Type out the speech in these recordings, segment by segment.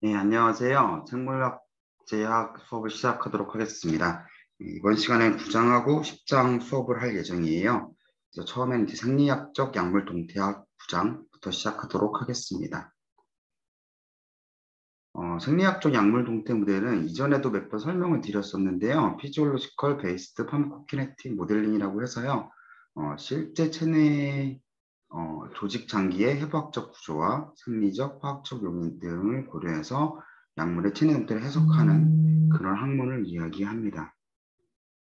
네, 안녕하세요. 생물학 제약 수업을 시작하도록 하겠습니다. 이번 시간에 9장하고 10장 수업을 할 예정이에요. 그래서 처음에는 이제 생리학적 약물 동태학 9장부터 시작하도록 하겠습니다. 생리학적 약물 동태 모델은 이전에도 몇 번 설명을 드렸었는데요. 피지올로지컬 베이스드 파마코키네틱 모델링이라고 해서요. 실제 체내 조직 장기의 해부학적 구조와 생리적, 화학적 요인 등을 고려해서 약물의 체내 형태를 해석하는 그런 학문을 이야기합니다.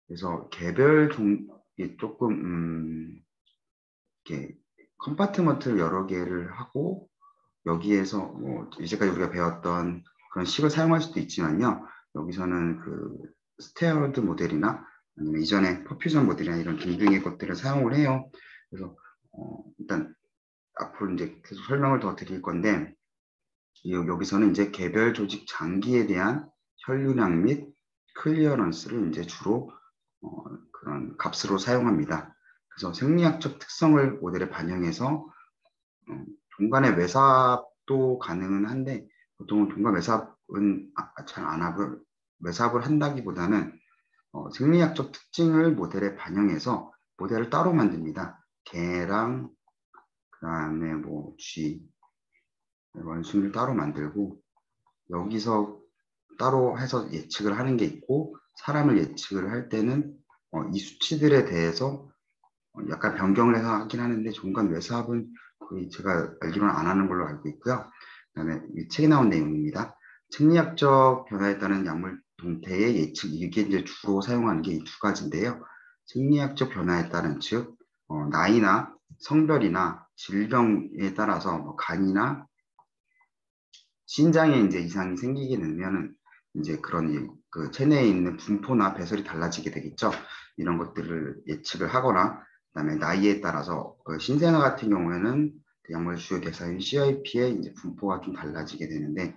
그래서 개별 이게 조금 이렇게 컴파트먼트를 여러 개를 하고 여기에서 뭐 이제까지 우리가 배웠던 그런 식을 사용할 수도 있지만요. 여기서는 그 스테어드 모델이나 아니면 이전에 퍼퓨전 모델이나 이런 등등의 것들을 사용을 해요. 그래서 일단 앞으로 이제 계속 설명을 더 드릴 건데 여기서는 이제 개별 조직 장기에 대한 혈류량 및 클리어런스를 이제 주로 그런 값으로 사용합니다. 그래서 생리학적 특성을 모델에 반영해서 동간의 외삽도 가능은 한데 보통은 동간 외삽은 잘 안 하고 외삽을 한다기보다는 생리학적 특징을 모델에 반영해서 모델을 따로 만듭니다. 개랑 그다음에 뭐 쥐, 원숭이를 따로 만들고 여기서 따로 해서 예측을 하는 게 있고 사람을 예측을 할 때는 이 수치들에 대해서 약간 변경을 해서 하긴 하는데 종간 외삽은 거의 제가 알기로는 안 하는 걸로 알고 있고요. 그다음에 이 책에 나온 내용입니다. 생리학적 변화에 따른 약물 동태의 예측 이게 이제 주로 사용하는 게 이 두 가지인데요. 생리학적 변화에 따른 즉 나이나 성별이나 질병에 따라서 뭐 간이나 신장에 이제 이상이 생기게 되면은 이제 그런 그 체내에 있는 분포나 배설이 달라지게 되겠죠. 이런 것들을 예측을 하거나 그다음에 나이에 따라서 그 신생아 같은 경우에는 약물 주요 대사인 CIP의 이제 분포가 좀 달라지게 되는데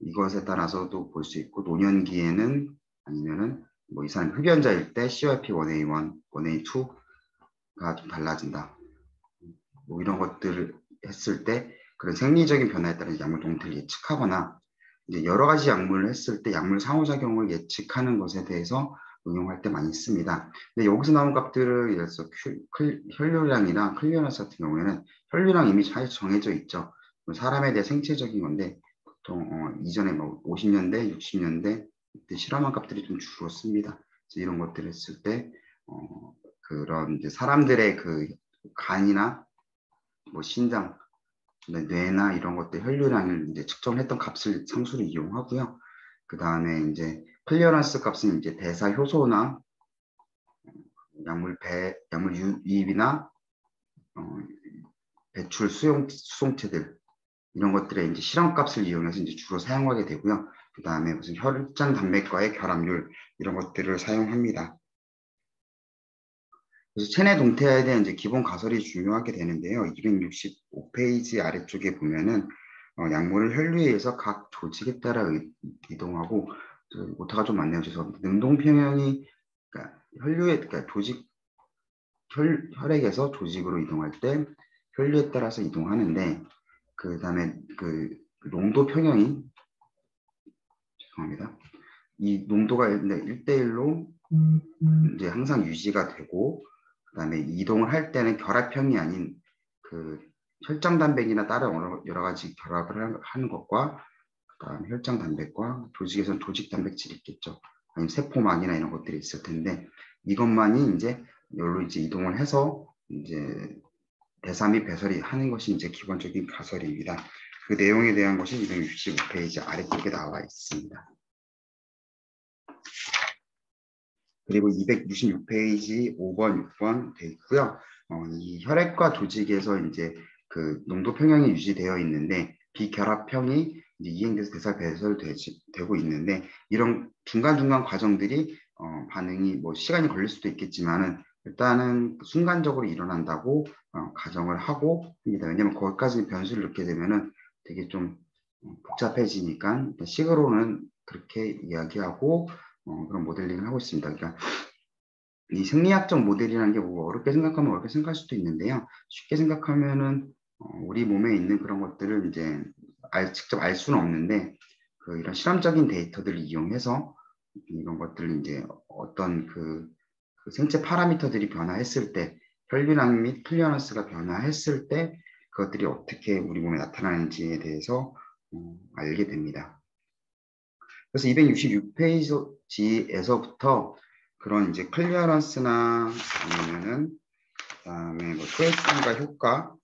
이것에 따라서도 볼 수 있고 노년기에는 아니면은 뭐 이 사람 흡연자일 때 CYP1A1, 1A2가 좀 달라진다. 뭐 이런 것들을 했을 때 그런 생리적인 변화에 따른 약물 동태를 예측하거나 이제 여러 가지 약물을 했을 때 약물 상호작용을 예측하는 것에 대해서 응용할 때 많이 씁니다. 근데 여기서 나온 값들을 예를 들어서 혈류량이나 클리어런스 같은 경우에는 혈류량 이미 잘 정해져 있죠. 사람에 대해 생체적인 건데 보통 이전에 뭐 50년대, 60년대 때 실험한 값들이 좀 주로 씁니다. 이런 것들을 했을 때 그런 이제 사람들의 그 간이나 뭐 신장, 뇌나 이런 것들 혈류량을 이제 측정했던 값을 상수로 이용하고요. 그 다음에 이제 클리어런스 값은 이제 대사 효소나 약물 유입이나 어, 배출 수송체들 이런 것들의 이제 실험값을 이용해서 이제 주로 사용하게 되고요. 그 다음에 무슨 혈장 단백과의 결합률 이런 것들을 사용합니다. 그래서 체내 동태에 대한 이제 기본 가설이 중요하게 되는데요. 265페이지 아래쪽에 보면은 약물을 혈류에 의해서 각 조직에 따라 이동하고 오타가 좀 많네요. 죄송합니다. 능동평형이 그러니까 그러니까 혈액에서 조직으로 이동할 때 혈류에 따라서 이동하는데 그 다음에 그 농도 평형이 죄송합니다. 이 농도가 1대1로 이제 항상 유지가 되고 그다음에 이동을 할 때는 결합형이 아닌 그 혈장 단백이나 다른 여러 가지 결합을 하는 것과 그다음 혈장 단백과 조직에서는 조직 단백질이 있겠죠. 아니면 세포막이나 이런 것들이 있을 텐데 이것만이 이제 여기로 이제 이동을 해서 이제 대사 및 배설이 하는 것이 이제 기본적인 가설입니다. 그 내용에 대한 것이 265페이지 아래쪽에 나와 있습니다. 그리고 266페이지 5번, 6번 돼 있고요. 이 혈액과 조직에서 이제 그 농도 평형이 유지되어 있는데 비결합형이 이제 이행돼서 대사 배설되고 있는데 이런 중간중간 과정들이 반응이 뭐 시간이 걸릴 수도 있겠지만은 일단은 순간적으로 일어난다고 가정을 하고 합니다. 왜냐면 거기까지 변수를 넣게 되면은 되게 좀 복잡해지니까 식으로는 그렇게 이야기하고 그런 모델링을 하고 있습니다. 그러니까 이 생리학적 모델이라는 게 뭐 어렵게 생각하면 어렵게 생각할 수도 있는데요. 쉽게 생각하면은 우리 몸에 있는 그런 것들을 이제 직접 알 수는 없는데 이런 실험적인 데이터들을 이용해서 이런 것들을 이제 어떤 그 생체 파라미터들이 변화했을 때, 혈류량 및 클리어런스가 변화했을 때 그것들이 어떻게 우리 몸에 나타나는지에 대해서 알게 됩니다. 그래서 266페이지에서부터 그런 이제 클리어런스나 아니면은 그다음에 뭐 트레이스과 효과,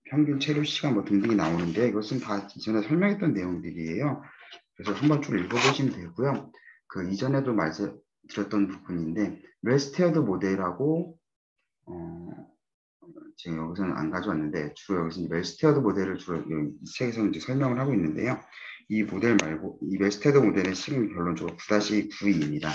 평균 체류 시간 뭐 등등이 나오는데 이것은 다 이전에 설명했던 내용들이에요. 그래서 한번 쭉 읽어보시면 되고요. 그 이전에도 말씀드렸던 부분인데 웰스테어드 모델하고 지금 여기서는 안 가져왔는데 주로 여기서 웰스테어드 모델을 주로 이 책에서 이제 설명을 하고 있는데요. 이 모델 말고 이 웰스테어드 모델의 식은 결론적으로 9-9입니다.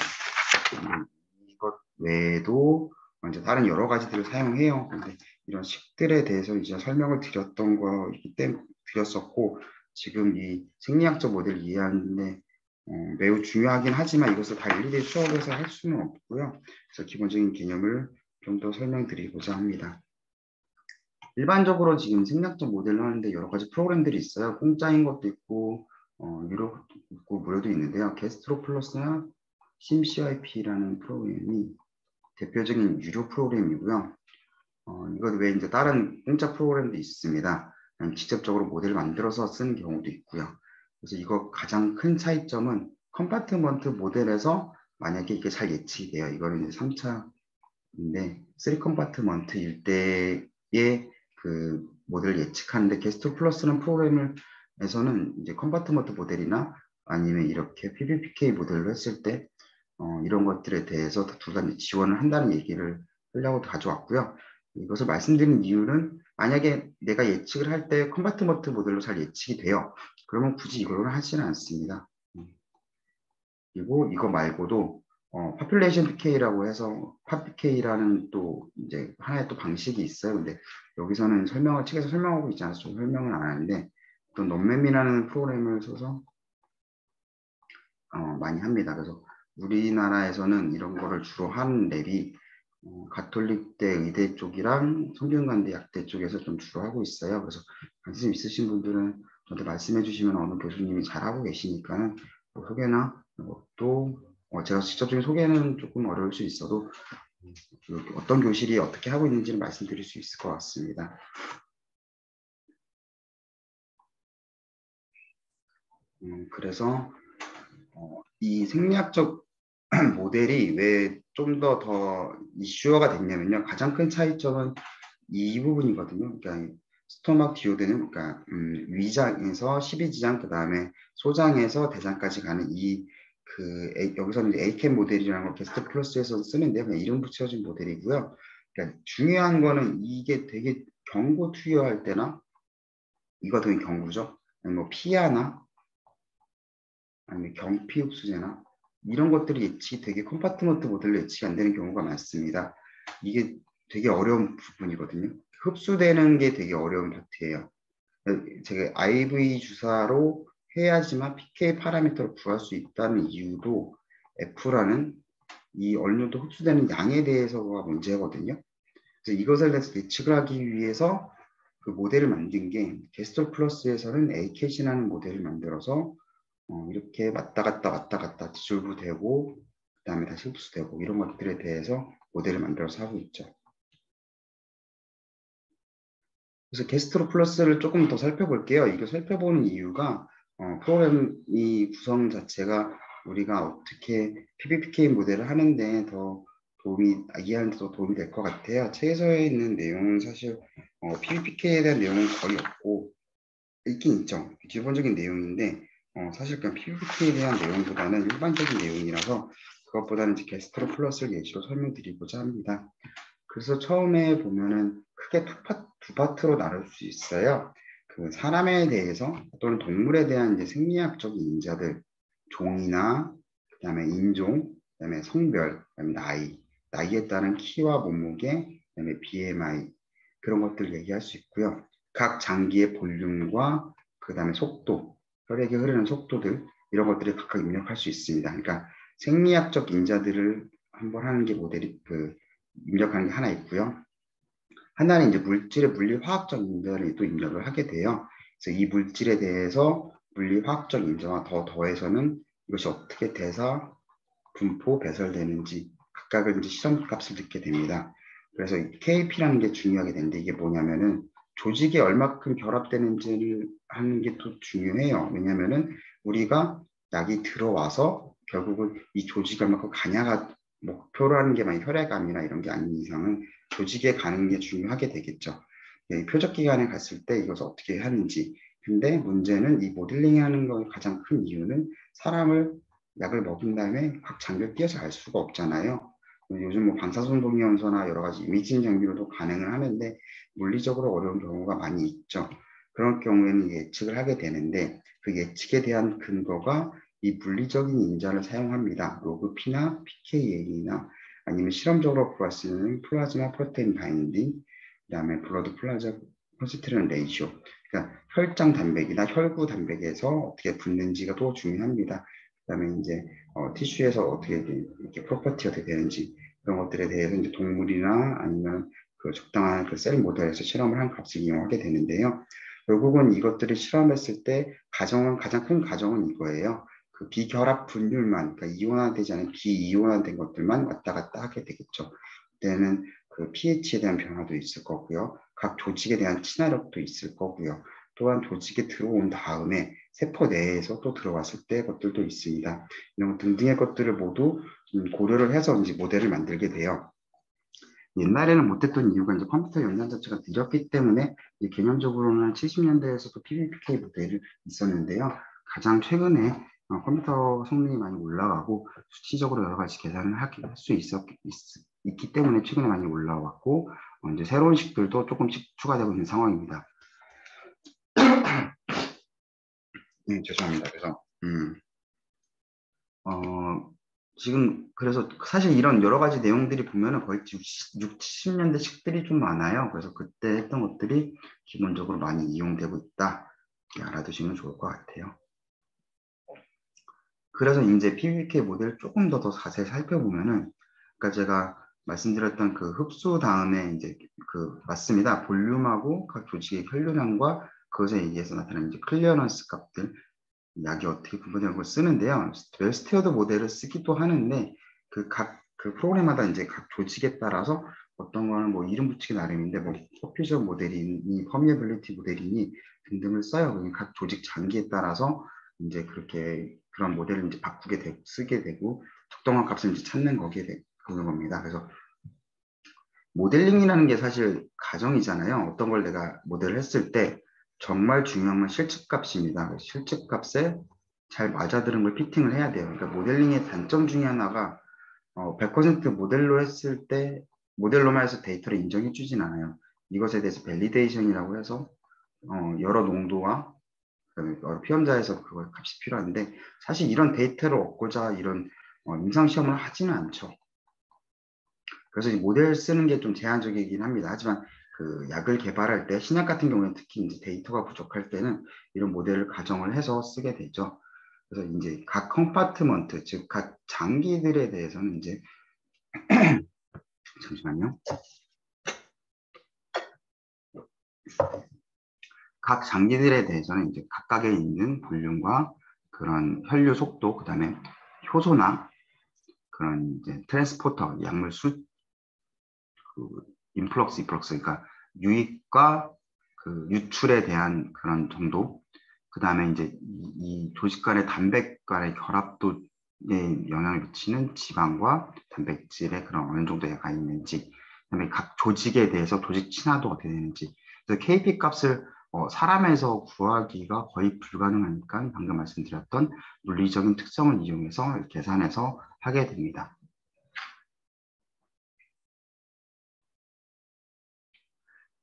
이것 외에도 이제 다른 여러 가지들을 사용해요. 근데 이런 식들에 대해서 이제 설명을 드렸던 거이기 때문에 드렸었고 지금 이 생리학적 모델을 이해하는데 매우 중요하긴 하지만 이것을 다 일일이 수업에서 할 수는 없고요. 그래서 기본적인 개념을 좀 더 설명드리고자 합니다. 일반적으로 지금 생략적 모델을 하는데 여러 가지 프로그램들이 있어요. 공짜인 것도 있고 유료도 있고 무료도 있는데요. 게스트로 플러스나 심CIP라는 프로그램이 대표적인 유료 프로그램이고요. 이것 외에 이제 다른 공짜 프로그램도 있습니다. 직접적으로 모델을 만들어서 쓰는 경우도 있고요. 그래서 이거 가장 큰 차이점은 컴파트먼트 모델에서 만약에 이게 잘 예측이 돼요. 이거는 이제 3차인데 3컴파트먼트일 때의 그 모델을 예측하는데 게스트 플러스는 프로그램에서는 이제 컴파트먼트 모델이나 아니면 이렇게 PBPK 모델로 했을 때 이런 것들에 대해서 둘 다 지원을 한다는 얘기를 하려고 가져왔고요. 이것을 말씀드린 이유는 만약에 내가 예측을 할 때 컴파트먼트 모델로 잘 예측이 돼요. 그러면 굳이 이걸로 하지는 않습니다. 그리고 이거 말고도 population PK라고 해서 PAPK라는 또 이제 하나의 또 방식이 있어요. 근데 여기서는 책에서 설명하고 있지 않아서 좀 설명을 안 하는데 또 넌맵이라는 프로그램을 써서 많이 합니다. 그래서 우리나라에서는 이런 거를 주로 하는 랩이 가톨릭대 의대 쪽이랑 성균관대 약대 쪽에서 좀 주로 하고 있어요. 그래서 관심 있으신 분들은 저한테 말씀해 주시면 어느 교수님이 잘하고 계시니까 뭐 소개나 또 제가 직접적인 소개는 조금 어려울 수 있어도 어떤 교실이 어떻게 하고 있는지를 말씀드릴 수 있을 것 같습니다. 그래서 이 생리학적 모델이 왜 좀 더 이슈화가 됐냐면요. 가장 큰 차이점은 이 부분이거든요. 그러니까 스토막 디오드는 그러니까 위장에서 12지장 그 다음에 소장에서 대장까지 가는 여기서는 에이켄 모델이라는 걸 게스트 플러스에서 쓰는데 그냥 이름 붙여진 모델이고요. 그러니까 중요한 거는 이게 되게 경고 투여할 때나 이거 되게 경고죠. 아니면 뭐 피아나 아니면 경피 흡수제나 이런 것들이 예측이 되게 컴파트먼트 모델로 예측이 안 되는 경우가 많습니다. 이게 되게 어려운 부분이거든요. 흡수되는 게 되게 어려운 파트예요. 제가 IV 주사로 해야지만 PK 파라미터를 구할 수 있다는 이유도 F라는 이 얼류도 흡수되는 양에 대해서가 문제거든요. 그래서 이것을 예측을 하기 위해서 그 모델을 만든 게 게스톨 플러스에서는 ACAT이라는 모델을 만들어서 이렇게 왔다 갔다 디졸브되고 그 다음에 다시 흡수되고 이런 것들에 대해서 모델을 만들어서 하고 있죠. 그래서 게스트로 플러스를 조금 더 살펴볼게요. 이거 살펴보는 이유가 프로그램이 구성 자체가 우리가 어떻게 PBPK 모델을 하는데 더 이해하는 데 더 도움이 될 것 같아요. 책에서 있는 내용은 사실 PBPK에 대한 내용은 거의 없고 있긴 있죠. 기본적인 내용인데 사실 그냥 PBPK에 대한 내용보다는 일반적인 내용이라서 그것보다는 이제 게스트로 플러스를 예시로 설명드리고자 합니다. 그래서 처음에 보면은 크게 두 파트로 나눌 수 있어요. 그 사람에 대해서 또는 동물에 대한 이제 생리학적인 인자들, 종이나 그다음에 인종, 그다음에 성별, 그다음에 나이에 따른 키와 몸무게, 그다음에 BMI 그런 것들 얘기할 수 있고요. 각 장기의 볼륨과 그다음에 속도, 혈액이 흐르는 속도들 이런 것들을 각각 입력할 수 있습니다. 그러니까 생리학적 인자들을 한번 하는 게 모델이 입력하는 게 하나 있고요. 하나는 이제 물질의 물리화학적 인자를 또 입력을 하게 돼요. 그래서 이 물질에 대해서 물리 화학적 인자와 더해서는 이것이 어떻게 대사, 분포, 배설되는지 각각의 이제 실험값을 듣게 됩니다. 그래서 KP라는 게 중요하게 되는데 이게 뭐냐면은 조직이 얼마큼 결합되는지를 하는 게 또 중요해요. 왜냐면은 우리가 약이 들어와서 결국은 이 조직이 얼마큼 가냐가 목표라는 게 만약 혈액암이나 이런 게 아닌 이상은 조직에 가는 게 중요하게 되겠죠. 표적 기관에 갔을 때 이것을 어떻게 하는지. 근데 문제는 이 모델링 하는 거 가장 큰 이유는 사람을 약을 먹인 다음에 각 장비를 띄어서 알 수가 없잖아요. 요즘 뭐 방사선동위원소나 여러 가지 이미징 장비로도 가능을 하는데 물리적으로 어려운 경우가 많이 있죠. 그런 경우에는 예측을 하게 되는데 그 예측에 대한 근거가 이 물리적인 인자를 사용합니다. 로그 P나 pKa나 아니면 실험적으로 구할 수 있는 플라즈마 프로테인 바인딩, 그다음에 블러드 플라즈마 콘센트레이션 레이쇼, 그러니까 혈장 단백이나 혈구 단백에서 어떻게 붙는지가 더 중요합니다. 그다음에 이제 티슈에서 어떻게 이렇게 프로퍼티 어떻게 되는지 그런 것들에 대해서 이제 동물이나 아니면 그 적당한 그 셀 모델에서 실험을 한 값을 이용하게 되는데요. 결국은 이것들을 실험했을 때 가장 큰 가정은 이거예요. 그 비결합 분율만, 그러니까 이온화되지 않은 비이온화된 것들만 왔다 갔다 하게 되겠죠. 그때는 그 pH에 대한 변화도 있을 거고요. 각 조직에 대한 친화력도 있을 거고요. 또한 조직에 들어온 다음에 세포 내에서 또 들어왔을 때 것들도 있습니다. 이런 등등의 것들을 모두 고려를 해서 이제 모델을 만들게 돼요. 옛날에는 못했던 이유가 이제 컴퓨터 연산 자체가 느렸기 때문에 개념적으로는 70년대에서도 PBPK 모델이 있었는데요. 가장 최근에 컴퓨터 성능이 많이 올라가고 수치적으로 여러 가지 계산을 할 수 있기 때문에 최근에 많이 올라왔고 이제 새로운 식들도 조금씩 추가되고 있는 상황입니다. 네, 죄송합니다. 그래서 지금 그래서 사실 이런 여러 가지 내용들이 보면은 거의 60, 70년대 식들이 좀 많아요. 그래서 그때 했던 것들이 기본적으로 많이 이용되고 있다. 이렇게 알아두시면 좋을 것 같아요. 그래서 이제 PBK 모델을 조금 더 자세히 살펴보면은, 그러니까 제가 말씀드렸던 그 흡수 다음에 이제 그 맞습니다. 볼륨하고 각 조직의 혈류량과 그것에 의해서 나타나는 이제 클리어런스 값들, 약이 어떻게 구분되는 걸 쓰는데요. 웰스테어드 모델을 쓰기도 하는데 그 프로그램마다 이제 각 조직에 따라서 어떤 거는 뭐 이름 붙이기 나름인데 뭐 퍼퓨전 모델이니 퍼미에빌리티 모델이니 등등을 써요. 각 조직 장기에 따라서 이제 그렇게 그런 모델을 이제 바꾸게 되고 쓰게 되고 적당한 값을 이제 찾는 그런 겁니다. 그래서 모델링이라는 게 사실 가정이잖아요. 어떤 걸 내가 모델을 했을 때 정말 중요한 건 실측값입니다. 실측값에 잘 맞아들은 걸 피팅을 해야 돼요. 그러니까 모델링의 단점 중에 하나가 100% 모델로 했을 때 모델로만 해서 데이터를 인정해 주진 않아요. 이것에 대해서 밸리데이션이라고 해서 여러 농도와 여러 피험자에서 그걸 값이 필요한데 사실 이런 데이터를 얻고자 이런 임상 시험을 하지는 않죠. 그래서 이 모델 쓰는 게 좀 제한적이긴 합니다. 하지만 그 약을 개발할 때 신약 같은 경우에는 특히 이제 데이터가 부족할 때는 이런 모델을 가정을 해서 쓰게 되죠. 그래서 이제 각 컴파트먼트, 즉 각 장기들에 대해서는 이제 잠시만요. 각 장기들에 대해서는 이제 각각에 있는 볼륨과 그런 혈류 속도, 그다음에 효소나 그런 이제 트랜스포터, 약물 그 인플럭스, 이플럭스, 그러니까 유입과 그 유출에 대한 그런 정도, 그 다음에 이제 이 조직 간의 단백 간의 결합도에 영향을 미치는 지방과 단백질의 그런 어느 정도에 가 있는지, 그다음에 각 조직에 대해서 조직 친화도 어떻게 되는지. 그래서 KP 값을 사람에서 구하기가 거의 불가능하니까 방금 말씀드렸던 물리적인 특성을 이용해서 계산해서 하게 됩니다.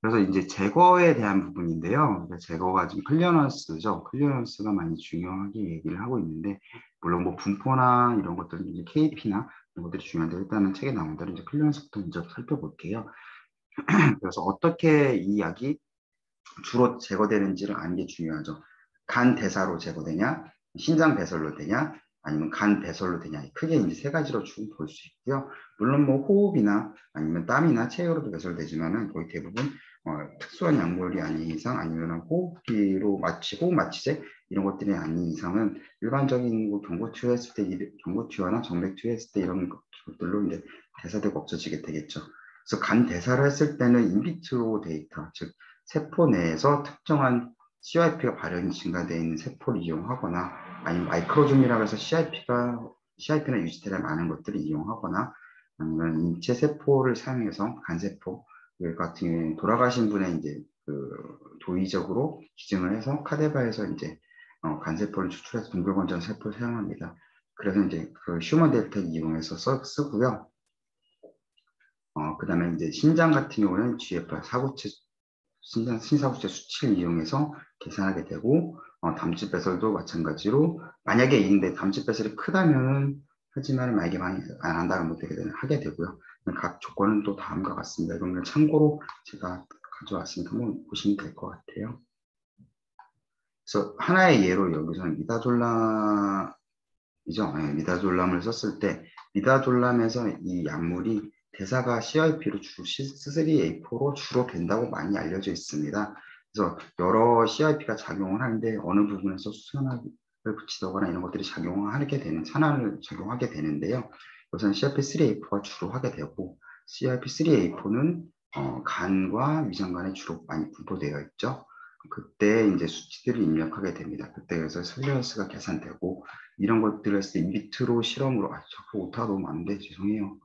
그래서 이제 제거에 대한 부분인데요. 제거가 지금 클리어런스죠. 클리어런스가 많이 중요하게 얘기를 하고 있는데, 물론 뭐 분포나 이런 것들은 이제 KP나 이런 것들이 중요한데, 일단은 책에 나온 대로 이제 클리어런스부터 먼저 살펴볼게요. 그래서 어떻게 이 약이 주로 제거되는지를 아는 게 중요하죠. 간 대사로 제거되냐, 신장 배설로 되냐, 아니면 간 배설로 되냐. 크게 이제 세 가지로 쭉 볼 수 있고요. 물론 뭐 호흡이나 아니면 땀이나 체외로도 배설되지만은 거의 대부분 특수한 약물이 아닌 이상 아니면 호흡기로 호흡 마취제 이런 것들이 아닌 이상은 일반적인 뭐 경구 투여했을 때 경구 투여나 정맥 투여했을 때 이런 것들로 이제 대사되고 없어지게 되겠죠. 그래서 간 대사를 했을 때는 인비트로 데이터, 즉 세포 내에서 특정한 CYP가 발현이 증가되어 있는 세포를 이용하거나 아니면 마이크로줌이라고 해서 CIP나 유지테를 많은 것들을 이용하거나 아니면 인체 세포를 사용해서 간세포 같은 경우에 돌아가신 분의 이제 그 도의적으로 기증을 해서 카데바에서 이제 간세포를 추출해서 동글건전 세포를 사용합니다. 그래서 이제 그 휴먼 델타 이용해서 쓰고요. 그 다음에 이제 신장 같은 경우는 GFR 신사구체 수치를 이용해서 계산하게 되고, 담즙 배설도 마찬가지로 만약에 있는데 담즙 배설이 크다면은 하지만 만약에 많이 안 한다면 못하게 되는 하게 되고요. 각 조건은 또 다음과 같습니다. 이건 참고로 제가 가져왔으니까 한번 보시면 될 것 같아요. 그래서 하나의 예로 여기서는 미다졸람이죠. 네, 미다졸람을 썼을 때 미다졸람에서 이 약물이 대사가 CYP로 C3A4로 주로 된다고 많이 알려져 있습니다. 그래서 여러 CYP가 작용을 하는데 어느 부분에서 수산화를 붙이거나 이런 것들이 작용하게 되는 산화를 작용하게 되는데요. 우선 CYP3A4가 주로 하게 되고 CYP3A4는 간과 위장간에 주로 많이 분포되어 있죠. 그때 이제 수치들을 입력하게 됩니다. 그때 그래서 슬리언스가 계산되고 이런 것들을 했을 때 인비트로 실험으로 자꾸 오타가 너무 많은데 죄송해요.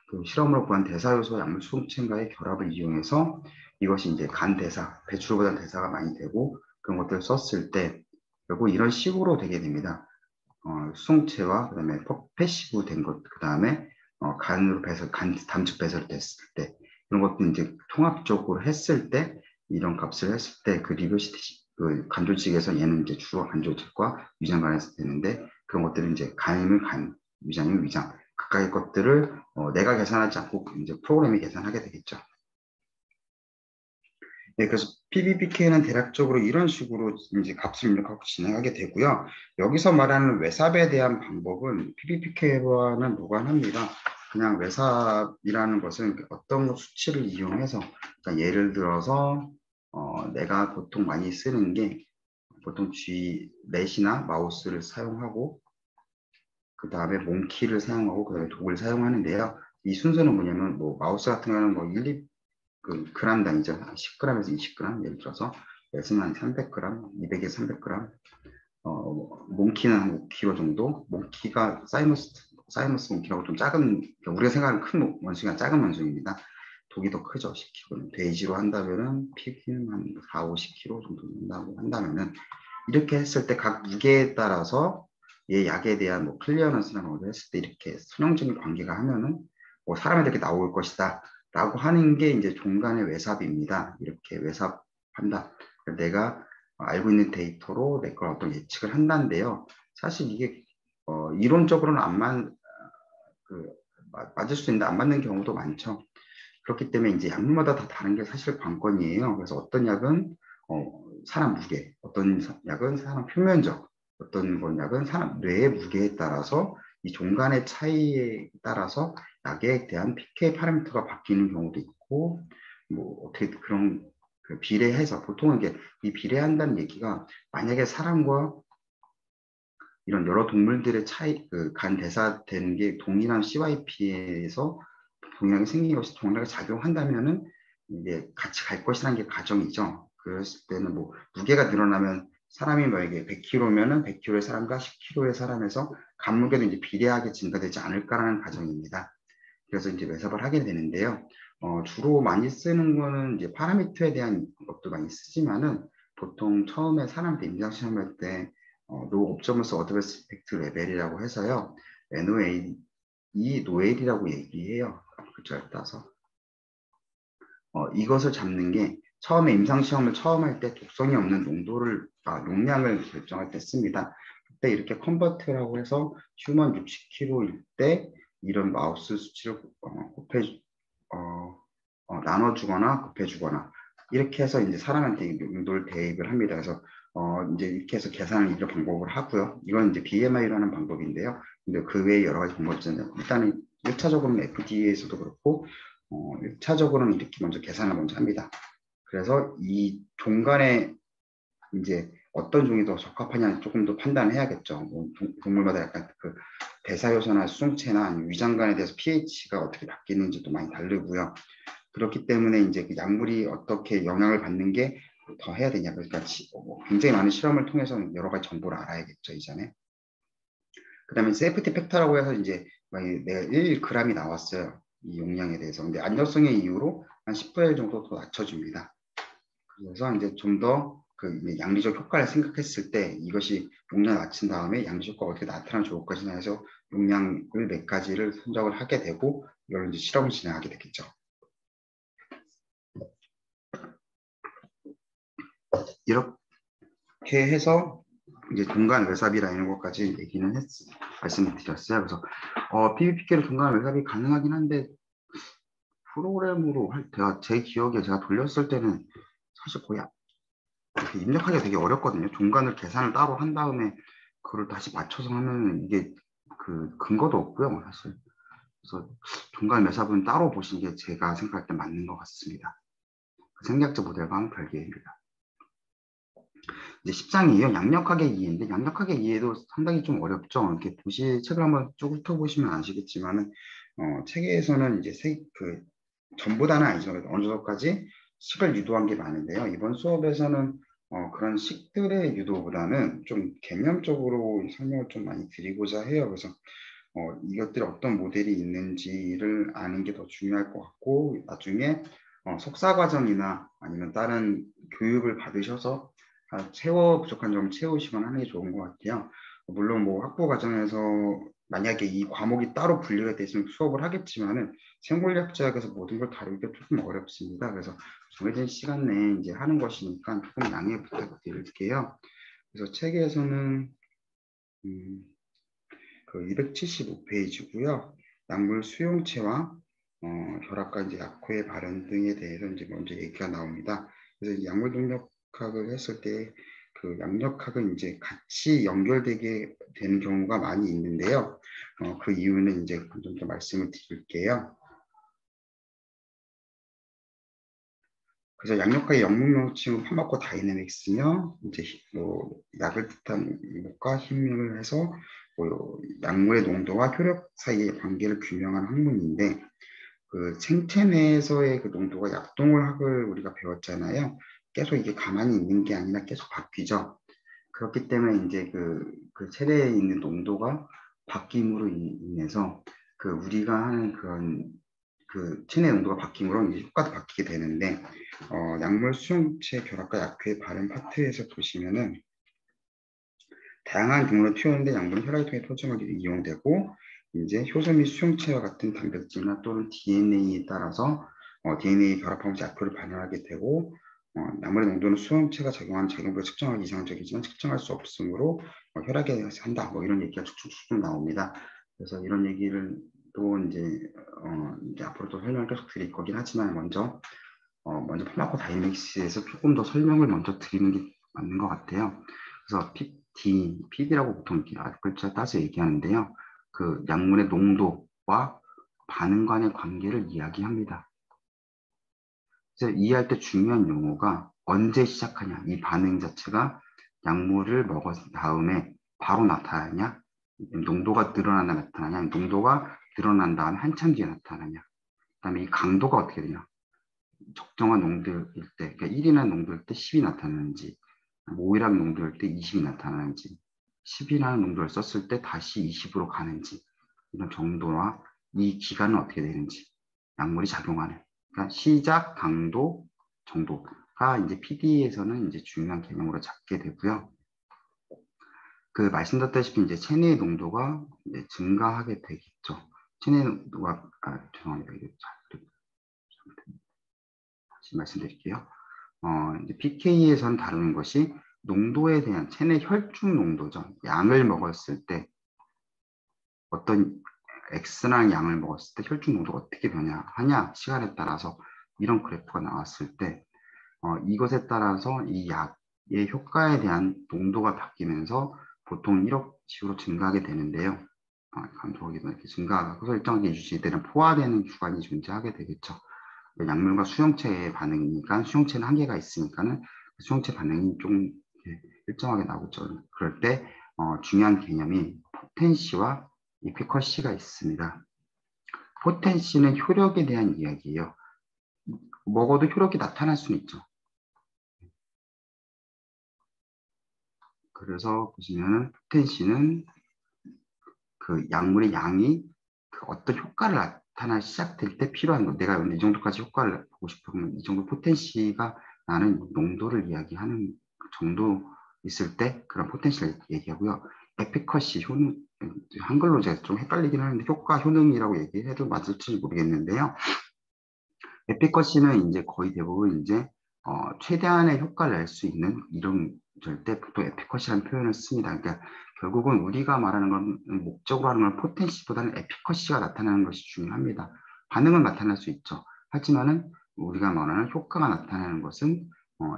그 실험으로 구한 대사요소 약물 수용체과의 결합을 이용해서 이것이 이제 간 대사, 배출보다 대사가 많이 되고 그런 것들을 썼을 때 결국 이런 식으로 되게 됩니다. 수용체와 그다음에 패시브 된 것, 그다음에 간으로 배설, 담즙 배설 됐을 때 이런 것도 이제 통합적으로 했을 때 이런 값을 했을 때 그 리버시티 그 간조직에서 얘는 이제 주로 간조직과 위장간에서 되는데 그런 것들은 이제 간이면 간, 위장이면 위장 각각의 것들을 내가 계산하지 않고 이제 프로그램이 계산하게 되겠죠. 네, 그래서 PBPK는 대략적으로 이런 식으로 이제 값을 입력하고 진행하게 되고요. 여기서 말하는 외삽에 대한 방법은 PBPK와는 무관합니다. 그냥 외삽이라는 것은 어떤 수치를 이용해서, 그러니까 예를 들어서 내가 보통 많이 쓰는 게 보통 렛이나 마우스를 사용하고 그 다음에 몽키를 사용하고 그 다음에 독을 사용하는데요. 이 순서는 뭐냐면 뭐 마우스 같은 경우는 뭐 1, 2 그 그램 단위죠. 10g에서 20g 예를 들어서 렛은 한 300g, 200에서 300g 몽키는 한 5kg 정도. 몽키가 사이머스 몽키라고 좀 작은, 우리가 생각하는 큰 원숭이가 작은 원숭이입니다. 독이 더 크죠. 10kg는. 돼지로 한다면은 피기는 한 4, 50kg 정도 된다고 한다면은 이렇게 했을 때 각 무게에 따라서 얘 약에 대한 뭐 클리어런스나 뭐 했을 때 이렇게 선형적인 관계가 하면은 뭐 사람한테 이렇게 나올 것이다 라고 하는 게 이제 종간의 외삽입니다. 이렇게 외삽한다. 내가 알고 있는 데이터로 내 걸 어떤 예측을 한다는데요. 사실 이게 이론적으로는 그, 맞을 수 있는데 안 맞는 경우도 많죠. 그렇기 때문에 이제 약물마다 다 다른 게 사실 관건이에요. 그래서 어떤 약은 사람 무게, 어떤 약은 사람 표면적, 어떤 건 약은 사람 뇌의 무게에 따라서 이 종간의 차이에 따라서 약에 대한 PK 파라미터가 바뀌는 경우도 있고, 뭐 어떻게 그런 그 비례해서 보통은 이게 이 비례한다는 얘기가 만약에 사람과 이런 여러 동물들의 차이, 그 간 대사되는 게 동일한 CYP에서 동양이 생긴 것이 동일하게 작용한다면은 이게 같이 갈 것이라는 게 가정이죠. 그랬을 때는 뭐 무게가 늘어나면 사람이 만약에 100kg면은 100kg의 사람과 10kg의 사람에서 간무게도 이제 비례하게 증가되지 않을까라는 가정입니다. 그래서 이제 매삽을 하게 되는데요. 주로 많이 쓰는 거는 이제 파라미터에 대한 것도 많이 쓰지만은 보통 처음에 사람한테 임상 시험할 때 노 옵저버스 어드버스 이펙트 레벨이라고 해서요. NOA 이 노엘이라고 얘기해요. 글자를 따서. 이것을 잡는 게 처음에 임상시험을 처음 할 때 독성이 없는 용량을 결정할 때 씁니다. 그때 이렇게 컨버트라고 해서 휴먼 60kg일 때 이런 마우스 수치를 나눠주거나 곱해주거나 이렇게 해서 이제 사람한테 용도를 대입을 합니다. 그래서 이제 이렇게 해서 계산을 이런 방법을 하고요. 이건 이제 BMI로 하는 방법인데요. 근데 그 외에 여러 가지 방법이 있잖아요. 일단은 1차적으로는 FDA에서도 그렇고 1차적으로는 이렇게 먼저 계산을 먼저 합니다. 그래서 이 종간에 이제 어떤 종이 더 적합하냐 조금 더 판단해야겠죠. 뭐 동물마다 약간 그 대사효소나 수용체나 아니면 위장관에 대해서 pH가 어떻게 바뀌는지도 많이 다르고요. 그렇기 때문에 이제 그 약물이 어떻게 영향을 받는 게 더 해야 되냐. 그러니까 굉장히 많은 실험을 통해서 여러 가지 정보를 알아야겠죠, 이전에. 그 다음에 세이프티 팩터라고 해서 이제 내가 1g이 나왔어요. 이 용량에 대해서. 근데 안정성의 이유로 한 10분의 1 정도 더 낮춰줍니다. 그래서 이제 좀 더 그 양리적 효과를 생각했을 때 이것이 용량 낮춘 다음에 양리적 효과가 어떻게 나타나면 좋을 것이냐 해서 용량을 몇 가지를 선정을 하게 되고 이걸 이제 실험을 진행하게 되겠죠. 이렇게 해서 이제 동간 외삽이라 이런 것까지 얘기는 말씀을 드렸어요. 그래서 PBPK로 동간 외삽이 가능하긴 한데 프로그램으로 할 때가 제 기억에 제가 돌렸을 때는 사실 거의 입력하기가 되게 어렵거든요. 종간을 계산을 따로 한 다음에 그걸 다시 맞춰서 하면 이게 그 근거도 없고요, 사실. 그래서 종간 매삽은 따로 보신 게 제가 생각할 때 맞는 것 같습니다. 생략적 모델과는 별개입니다. 이제 10장이에요. 양력학의 이해인데 양력학의 이해도 상당히 좀 어렵죠. 이렇게 책을 한번 쭉 훑어보시면 아시겠지만은 책에서는 이제 전보다는 아니지만 어느 정도까지 식을 유도한 게 많은데요. 이번 수업에서는 그런 식들의 유도보다는 좀 개념적으로 설명을 좀 많이 드리고자 해요. 그래서 이것들이 어떤 모델이 있는지를 아는 게 더 중요할 것 같고 나중에 석사 과정이나 아니면 다른 교육을 받으셔서 부족한 점 채우시거나 하는 게 좋은 것 같아요. 물론 뭐 학부 과정에서 만약에 이 과목이 따로 분리가 돼 있으면 수업을 하겠지만은 생물리학자학에서 모든 걸 다루기가 조금 어렵습니다. 그래서 정해진 시간 내에 이제 하는 것이니까 조금 양해 부탁드릴게요. 그래서 책에서는 그 275페이지고요. 약물 수용체와 혈압과 이제 약효의 발현 등에 대해서 이제 먼저 얘기가 나옵니다. 그래서 약물 동력학을 했을 때 그 양력학은 이제 같이 연결되게 되는 경우가 많이 있는데요. 그 이유는 이제 좀 더 말씀을 드릴게요. 그래서 양력학의 영문명칭은 파마코 다이내믹스며 이제 뭐 약을 뜻한 목과 힘을 해서 뭐 약물의 농도와 효력 사이의 관계를 규명한 학문인데 그 생체 내에서의 그 농도가 약동학을 우리가 배웠잖아요. 계속 이게 가만히 있는 게 아니라 계속 바뀌죠. 그렇기 때문에 이제 그 체내에 있는 농도가 바뀜으로 인해서 그 우리가 하는 그런 그 체내 농도가 바뀜으로 이제 효과도 바뀌게 되는데 약물 수용체 결합과 약효의 발현 파트에서 보시면은 다양한 경로로 튀어오는데 약물은 혈액을 통해 포장하기 위해 이용되고 이제 효소 및 수용체와 같은 단백질이나 또는 DNA에 따라서 DNA 결합하면서 약효를 발현하게 되고 약물의 농도는 수용체가 작용하는 작용부를 측정하기 이상적이지만 측정할 수 없으므로 혈액에 한다 뭐 이런 얘기가 쭉쭉쭉 나옵니다. 그래서 이런 얘기를 또 이제 앞으로도 설명을 계속 드릴 거긴 하지만 먼저 파마코 다이내믹스에서 조금 더 설명을 먼저 드리는 게 맞는 것 같아요. 그래서 PD라고 보통 이렇게 글자 따서 얘기하는데요. 그 약물의 농도와 반응 간의 관계를 이야기합니다. 그래서 이해할 때 중요한 용어가 언제 시작하냐, 이 반응 자체가 약물을 먹은 다음에 바로 나타나냐, 농도가 늘어나나 나타나냐, 농도가 늘어난 다음에 한참 뒤에 나타나냐, 그다음에 이 강도가 어떻게 되냐, 적정한 농도일 때, 그러니까 1이라는 농도일 때 10이 나타나는지, 5이라는 농도일 때 20이 나타나는지, 10이라는 농도를 썼을 때 다시 20으로 가는지, 이런 정도와 이 기간은 어떻게 되는지, 약물이 작용하는. 그러니까 시작, 강도, 정도가 이제 PD에서는 이제 중요한 개념으로 잡게 되고요. 그 말씀드렸다시피 이제 체내의 농도가 이제 증가하게 되겠죠. 체내 농도가, 죄송합니다. 이게 다시 말씀드릴게요. 이제 PK에서는 다루는 것이 농도에 대한 체내 혈중 농도죠. 양을 먹었을 때 어떤 X라는 양을 먹었을 때 혈중 농도가 어떻게 변화하냐 시간에 따라서 이런 그래프가 나왔을 때 이것에 따라서 이 약의 효과에 대한 농도가 바뀌면서 보통 1억씩으로 증가하게 되는데요. 감소하기도 이렇게 증가하고 일정하게 유지되는 포화되는 구간이 존재하게 되겠죠. 약물과 수용체의 반응이니까 수용체는 한계가 있으니까는 수용체 반응이 좀 일정하게 나오죠. 그럴 때 중요한 개념이 포텐시와 이피커시가 있습니다. 포텐시는 효력에 대한 이야기예요. 먹어도 효력이 나타날 수는 있죠. 그래서 보시면은 포텐시는 그 약물의 양이 그 어떤 효과를 나타나 시작될 때 필요한 거. 내가 이 정도까지 효과를 보고 싶어 그러면 이 정도 포텐시가 나는 농도를 이야기하는 그 정도 있을 때 그런 포텐시를 얘기하고요. 에피커시 효능 한글로 제가 좀 헷갈리긴 하는데 효과 효능이라고 얘기해도 맞을지 모르겠는데요. 에피커시는 이제 거의 대부분 이제 최대한의 효과를 낼 수 있는 이런 절대 보통 에피커시라는 표현을 씁니다. 그러니까 결국은 우리가 말하는 건 목적으로 하는 건 포텐시보다는 에피커시가 나타나는 것이 중요합니다. 반응은 나타날 수 있죠. 하지만은 우리가 말하는 효과가 나타나는 것은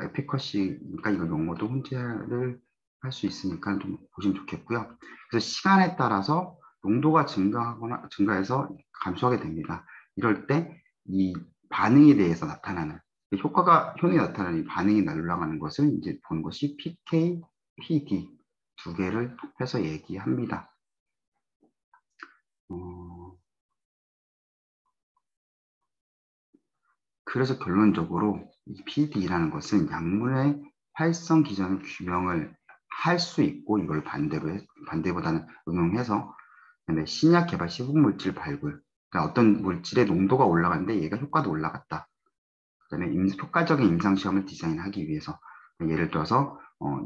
에피커시니까 이거 용어도 혼재를 할 수 있으니까 좀 보시면 좋겠고요. 그래서 시간에 따라서 농도가 증가하거나 증가해서 감소하게 됩니다. 이럴 때이 반응에 대해서 나타나는 효과가 효능이 나타나는 이 반응이 날아가는 것을 이제 보는 것이 PK, PD 두 개를 해서 얘기합니다. 그래서 결론적으로 이 PD라는 것은 약물의 활성 기전을 규명을 할 수 있고 이걸 반대보다는 응용해서 그다음에 신약 개발 시 흡물질 발굴 그러니까 어떤 물질의 농도가 올라가는데 얘가 효과도 올라갔다. 그다음에 효과적인 임상시험을 디자인하기 위해서 예를 들어서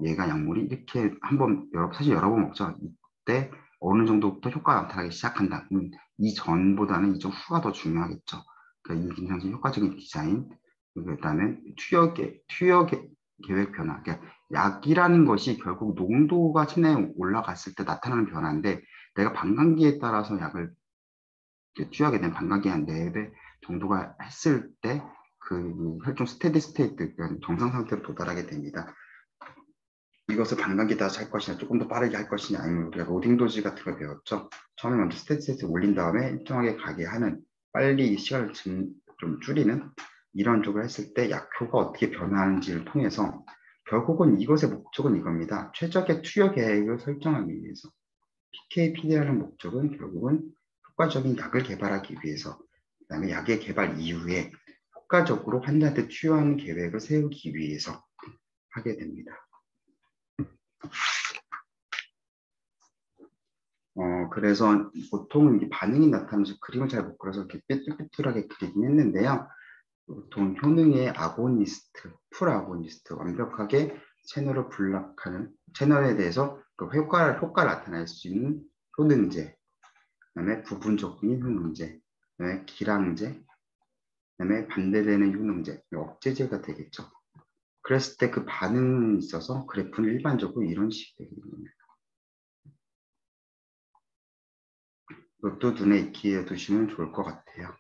얘가 약물이 이렇게 한번 사실 여러 번 먹죠. 이때 어느 정도부터 효과가 나타나기 시작한다. 이 전보다는 이전 후가 더 중요하겠죠. 그러니까 이 임상시험 효과적인 디자인 그다음에 투여 계획 변화. 그러니까 약이라는 것이 결국 농도가 체내에 올라갔을 때 나타나는 변화인데 내가 반감기에 따라서 약을 투여하게 된 반감기 한 4배 정도가 했을 때 그 혈중 스테디 스테이트, 정상 상태로 도달하게 됩니다. 이것을 반감기에 따라서 할 것이냐, 조금 더 빠르게 할 것이냐, 아니면 우리가 로딩 도즈 같은 걸 배웠죠. 처음에 먼저 스테디 스테이트 올린 다음에 일정하게 가게 하는, 빨리 시간을 좀 줄이는 이런 쪽을 했을 때 약효가 어떻게 변화하는지를 통해서 결국은 이것의 목적은 이겁니다. 최적의 투여 계획을 설정하기 위해서. PKPD라는 목적은 결국은 효과적인 약을 개발하기 위해서, 그 다음에 약의 개발 이후에 효과적으로 환자한테 투여하는 계획을 세우기 위해서 하게 됩니다. 그래서 보통은 반응이 나타나면서 그림을 잘 못 그려서 이렇게 삐뚤삐뚤하게 그리긴 했는데요. 보통 효능의 아고니스트, 풀아고니스트, 완벽하게 채널을 분락하는 채널에 대해서 그 효과를 나타낼 수 있는 효능제, 그다음에 부분적인 효능제, 그다음에 기량제, 그다음에 반대되는 효능제, 억제제가 되겠죠. 그랬을 때 그 반응이 있어서 그래프는 일반적으로 이런 식이 되겠습니다. 이것도 눈에 익히해 두시면 좋을 것 같아요.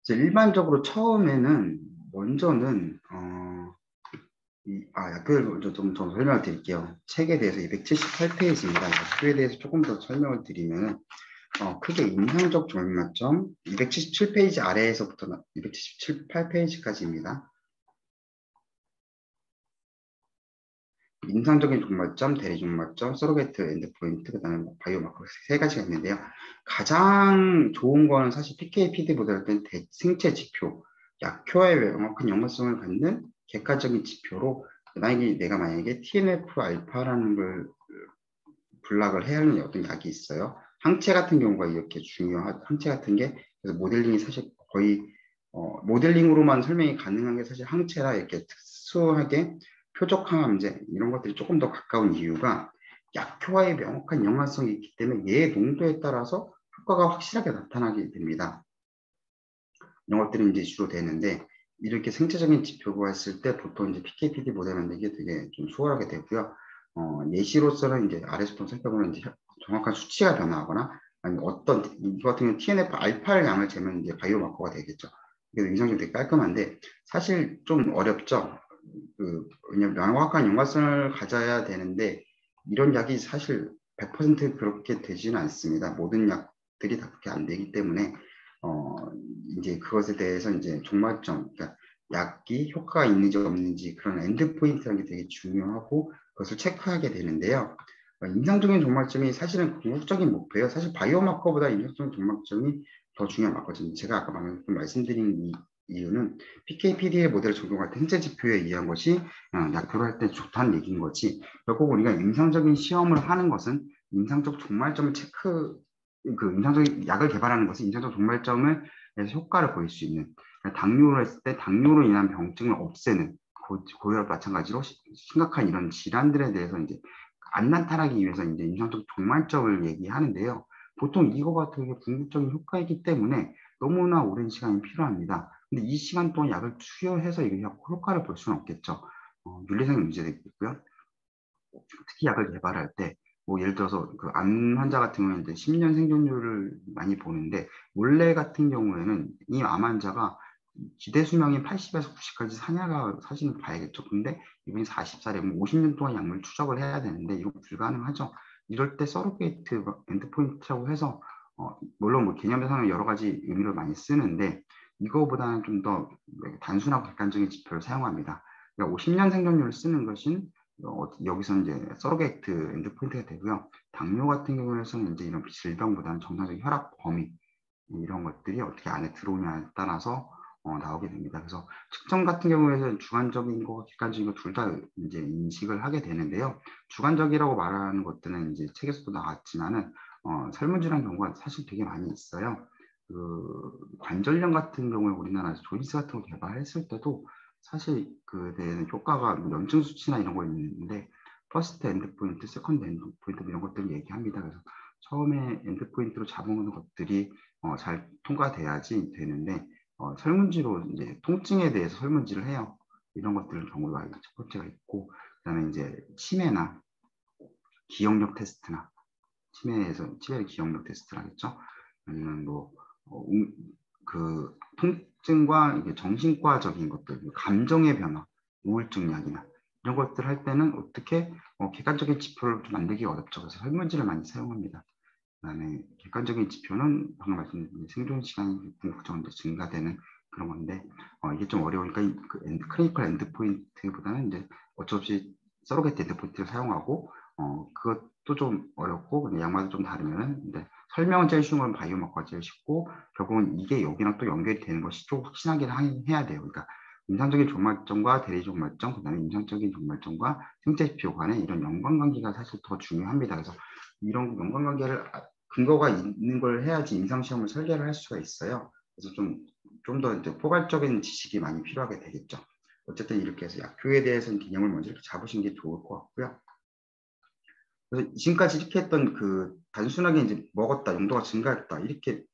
일반적으로 처음에는 먼저는 약을 먼저 좀 설명을 드릴게요. 책에 대해서 278페이지입니다. 약효에 대해서 조금 더 설명을 드리면 크게 임상적 종합점 277페이지 아래에서부터 278페이지까지입니다. 임상적인 종말점, 대리 종말점, 서로게트 엔드포인트, 그다음에 바이오마커 세 가지가 있는데요. 가장 좋은 거는 사실 PK/PD보다는 생체 지표, 약효의 명확한 연관성을 갖는 객관적인 지표로 내가 만약에 TNF 알파라는 걸 분락을 해야 하는 어떤 약이 있어요. 항체 같은 경우가 이렇게 중요한 항체 같은 게 그래서 모델링이 사실 거의 모델링으로만 설명이 가능한 게 사실 항체라 이렇게 특수하게 표적 항암제 이런 것들이 조금 더 가까운 이유가 약효와의 명확한 연관성이 있기 때문에 얘의 농도에 따라서 효과가 확실하게 나타나게 됩니다. 이런 것들이 이제 주로 되는데 이렇게 생체적인 지표가 했을 때 보통 이제 PK/PD 모델 만들기 되게 좀 수월하게 되고요. 예시로서는 이제 아래서부터 살펴보면 이제 정확한 수치가 변화하거나 아니면 어떤 이거 같은 경우 TNF 알파를 양을 재면 이제 바이오마커가 되겠죠. 그래서 임상적으로 되게 깔끔한데 사실 좀 어렵죠. 왜냐면 명확한 연관성을 가져야 되는데 이런 약이 사실 100% 그렇게 되지는 않습니다. 모든 약들이 다 그렇게 안 되기 때문에 이제 그것에 대해서 이제 종말점, 그러니까 약이 효과가 있는지 없는지 그런 엔드포인트라는 게 되게 중요하고 그것을 체크하게 되는데요. 임상적인 종말점이 사실은 궁극적인 목표예요. 사실 바이오마커보다 임상적인 종말점이 더 중요한 거거든요. 제가 아까 말씀드린 이유는 PK/PD의 모델을 적용할 때 행체 지표에 의한 것이 약효를 할 때 좋다는 얘기인 거지. 결국 우리가 임상적인 시험을 하는 것은 임상적 종말점을 임상적인 약을 개발하는 것은 임상적 종말점을 해서 효과를 보일 수 있는 당뇨를 했을 때 당뇨로 인한 병증을 없애는 고혈압 마찬가지로 심각한 이런 질환들에 대해서 이제 안 나타나기 위해서 이제 임상적 종말점을 얘기하는데요. 보통 이거가 되게 궁극적인 효과이기 때문에 너무나 오랜 시간이 필요합니다. 근데 이 시간 동안 약을 투여해서 이게 효과를 볼 수는 없겠죠. 윤리적인 문제도 있고요. 특히 약을 개발할 때, 뭐 예를 들어서 그 암 환자 같은 경우에는 이제 10년 생존율을 많이 보는데, 원래 같은 경우에는 이 암 환자가 기대 수명이 80에서 90까지 사냐가 사실은 봐야겠죠. 근데 이분이 40살에 50년 동안 약물 추적을 해야 되는데 이거 불가능하죠. 이럴 때 서로게이트 엔드포인트라고 해서 물론 뭐 개념에서는 여러 가지 의미를 많이 쓰는데 이거보다는 좀 더 단순하고 객관적인 지표를 사용합니다. 그러니까 50년 생존율을 쓰는 것은 여기서는 이제 서로게이트 엔드포인트가 되고요. 당뇨 같은 경우에서는 이제 이런 질병보다는 정상적인 혈압 범위 이런 것들이 어떻게 안에 들어오냐에 따라서 나오게 됩니다. 그래서 측정 같은 경우에는 주관적인 거, 객관적인 거 둘 다 이제 인식을 하게 되는데요. 주관적이라고 말하는 것들은 이제 책에서도 나왔지만은 설문지라는 경우가 사실 되게 많이 있어요. 그 관절염 같은 경우에 우리나라에서 조인스 같은 거 개발했을 때도 사실 그 대한 효과가 뭐 염증 수치나 이런 거 있는데 퍼스트 엔드 포인트, 세컨드 엔드 포인트 이런 것들을 얘기합니다. 그래서 처음에 엔드 포인트로 잡아오는 것들이 잘 통과돼야지 되는데 설문지로 이제 통증에 대해서 설문지를 해요. 이런 것들은 경우가 첫 번째가 있고 그다음에 이제 치매나 기억력 테스트나 치매의 기억력 테스트라겠죠. 아니면 뭐 그 통증과 이게 정신과적인 것들, 감정의 변화, 우울증 약이나 이런 것들 할 때는 어떻게 객관적인 지표를 좀 만들기 어렵죠. 그래서 설문지를 많이 사용합니다. 그다음에 객관적인 지표는 방금 말씀드린 생존 시간이 궁극적으로 증가되는 그런 건데 이게 좀 어려우니까 클리니컬 엔드포인트보다는 이제 어쩔 수 없이 서로게이트 엔드포인트를 사용하고 그것도 좀 어렵고 근데 양마다 좀 다르면은 근데 설명은 제일 쉬운 건 바이오마커가 제일 쉽고 결국은 이게 여기랑 또 연결이 되는 것이 좀 확신하게 해야 돼요. 그러니까 임상적인 종말점과 대리 종말점, 그다음에 임상적인 종말점과 생체 지표 간의 이런 연관관계가 사실 더 중요합니다. 그래서 이런 연관관계를 근거가 있는 걸 해야지 임상시험을 설계를 할 수가 있어요. 그래서 좀 더 이제 포괄적인 지식이 많이 필요하게 되겠죠. 어쨌든 이렇게 해서 약효에 대해서는 개념을 먼저 이렇게 잡으시는 게 좋을 것 같고요. 그래서 지금까지 이렇게 했던 그 단순하게 이제 먹었다, 농도가 증가했다 이렇게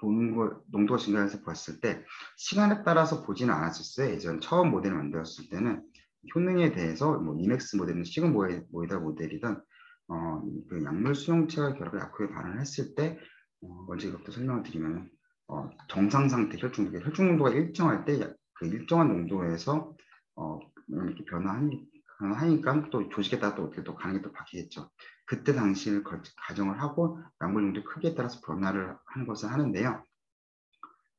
보는 걸 농도가 증가해서 봤을 때 시간에 따라서 보지는 않았었어요. 예전 처음 모델을 만들었을 때는 효능에 대해서 뭐 이맥스 모델은 시금 모이다 모델이든 그 약물 수용체가 결합 약효에 반응했을 때 먼저 이것도 설명을 드리면 정상 상태 혈중 농도가 일정할 때 그 일정한 농도에서 이렇게 변화하니까 또 조직에 따라 또 어떻게 또 가능이 또 바뀌겠죠. 그때 당시를 가정을 하고 약물 농도 크기에 따라서 변화를 하는 것을 하는데요.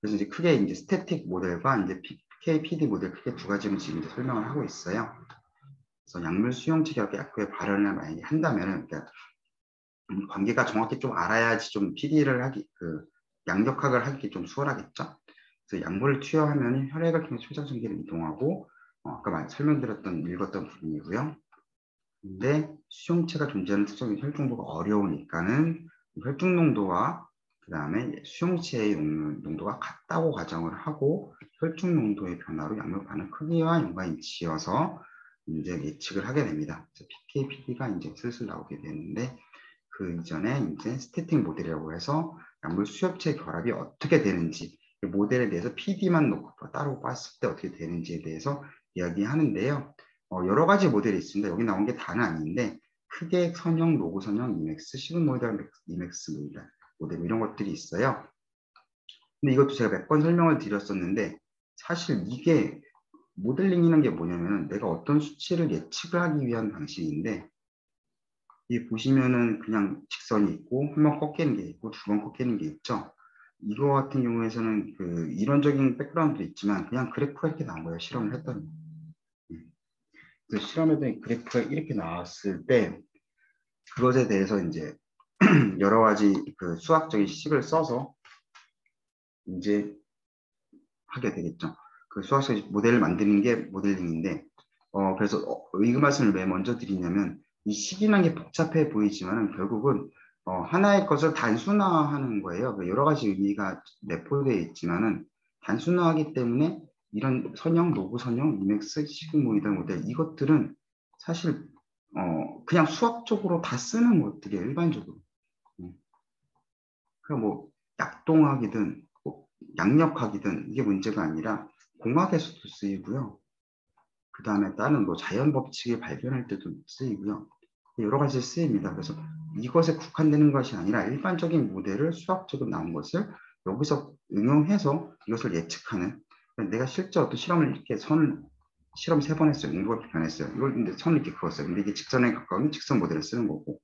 그래서 이제 크게 이제 스태틱 모델과 이제 PK/PD 모델 크게 두 가지를 지금 이제 설명을 하고 있어요. 그래서 약물 수용체 결합 약효의 발현을 만약에 한다면은 그러니까 관계가 정확히 좀 알아야지 좀 PD를 양력학을 하기 좀 수월하겠죠. 그래서 약물을 투여하면 혈액을 통해 췌장전기를 이동하고 아까 설명드렸던 읽었던 부분이고요. 근데 수용체가 존재하는 특정인 혈중도가 어려우니까는 혈중 농도와 그 다음에 수용체의 농도가 같다고 가정을 하고 혈중 농도의 변화로 약물 반응 크기와 연관이 지어서 이제 예측을 하게 됩니다. 그래서 PK/PD가 이제 슬슬 나오게 되는데 그 이전에 이제 스태틱 모델이라고 해서 약물 수용체 결합이 어떻게 되는지 모델에 대해서 PD만 놓고 따로 봤을 때 어떻게 되는지에 대해서 이야기하는데요. 여러 가지 모델이 있습니다. 여기 나온 게 다는 아닌데 크게 선형, 로고 선형, 이맥스, 시그모이달, 이맥스 모델 이런 것들이 있어요. 근데 이것도 제가 몇 번 설명을 드렸었는데 사실 이게 모델링이라는 게 뭐냐면 내가 어떤 수치를 예측을 하기 위한 방식인데 이 보시면은 그냥 직선이 있고 한 번 꺾이는 게 있고 두 번 꺾이는 게 있죠. 이거 같은 경우에서는 그 이론적인 백그라운드도 있지만 그냥 그래프가 이렇게 나온 거예요. 실험을 했더니. 그래서 실험했더니 그래프가 이렇게 나왔을 때 그것에 대해서 이제 여러 가지 그 수학적인 식을 써서 이제 하게 되겠죠. 그 수학적 모델을 만드는 게 모델링인데, 그래서 이 말씀을 왜 먼저 드리냐면 이 식이라는 게 복잡해 보이지만은 결국은 하나의 것을 단순화하는 거예요. 그 여러 가지 의미가 내포되어 있지만은 단순화하기 때문에 이런 선형, 로그 선형, 이맥스, 시그모이드 모델 이것들은 사실 그냥 수학적으로 다 쓰는 것들이에요. 일반적으로. 그러니까 뭐 약동학이든 뭐 양력학이든 이게 문제가 아니라 공학에서도 쓰이고요. 그 다음에 다른 뭐 자연 법칙을 발견할 때도 쓰이고요. 여러 가지 쓰입니다. 그래서 이것에 국한되는 것이 아니라 일반적인 모델을 수학적으로 나온 것을 여기서 응용해서 이것을 예측하는 내가 실제 어떤 실험을 이렇게 실험 3번 했어요. 응급을 변했어요. 이걸 근데 선을 이렇게 그었어요. 근데 이게 직선에 가까우면 직선 모델을 쓰는 거고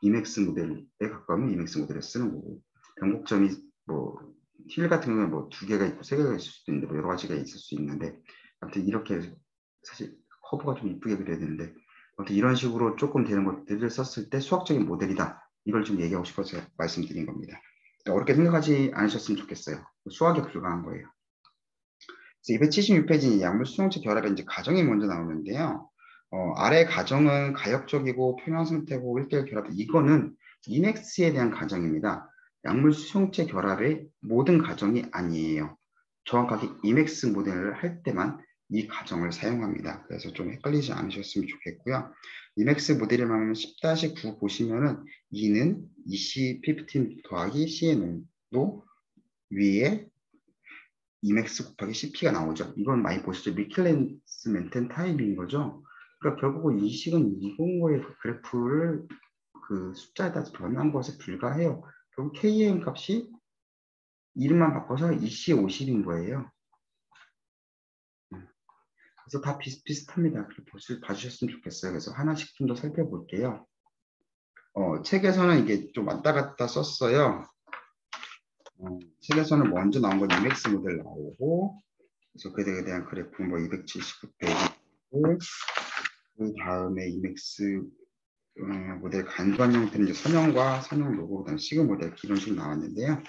이맥스 모델에 가까우면 이맥스 모델을 쓰는 거고 변곡점이 뭐 힐 같은 경우는 뭐 2개가 있고 3개가 있을 수도 있는데 뭐 여러 가지가 있을 수 있는데 아무튼 이렇게 사실 커브가 좀 이쁘게 그려야 되는데 아무튼 이런 식으로 조금 되는 것들을 썼을 때 수학적인 모델이다. 이걸 좀 얘기하고 싶어서 말씀드린 겁니다. 어렵게 생각하지 않으셨으면 좋겠어요. 수학에 불과한 거예요. 276페이지 약물 수용체 결합의 이제 가정이 먼저 나오는데요. 아래 가정은 가역적이고 평형 상태고 1대1 결합. 이거는 이넥스에 대한 가정입니다. 약물 수용체 결합의 모든 가정이 아니에요. 정확하게 이맥스 모델을 할 때만 이 가정을 사용합니다. 그래서 좀 헷갈리지 않으셨으면 좋겠고요. 이맥스 모델을 하면 10-9 보시면은 2는 EC15 더하기 C의 농도 위에 Emax 곱하기 CP가 나오죠. 이건 많이 보시죠. 미켈렌스 멘텐 타입인 거죠. 그러니까 결국은 이 식은 이공고의 그 그래프를 그 숫자에다 변한 것에 불과해요. 결국 KM 값이 이름만 바꿔서 EC50인 거예요. 그래서 다 비슷비슷합니다. 봐주셨으면 좋겠어요. 그래서 하나씩 좀 더 살펴볼게요. 책에서는 이게 좀 왔다 갔다 썼어요. 책에서는 먼저 나온 건 이맥스 모델 나오고, 그래서 그에 대한 그래프 뭐 279페이지 그 다음에 이맥스 모델 간단 형태는 이제 선형과 선형 로고 그다음 시그 모델 기본식 나왔는데요.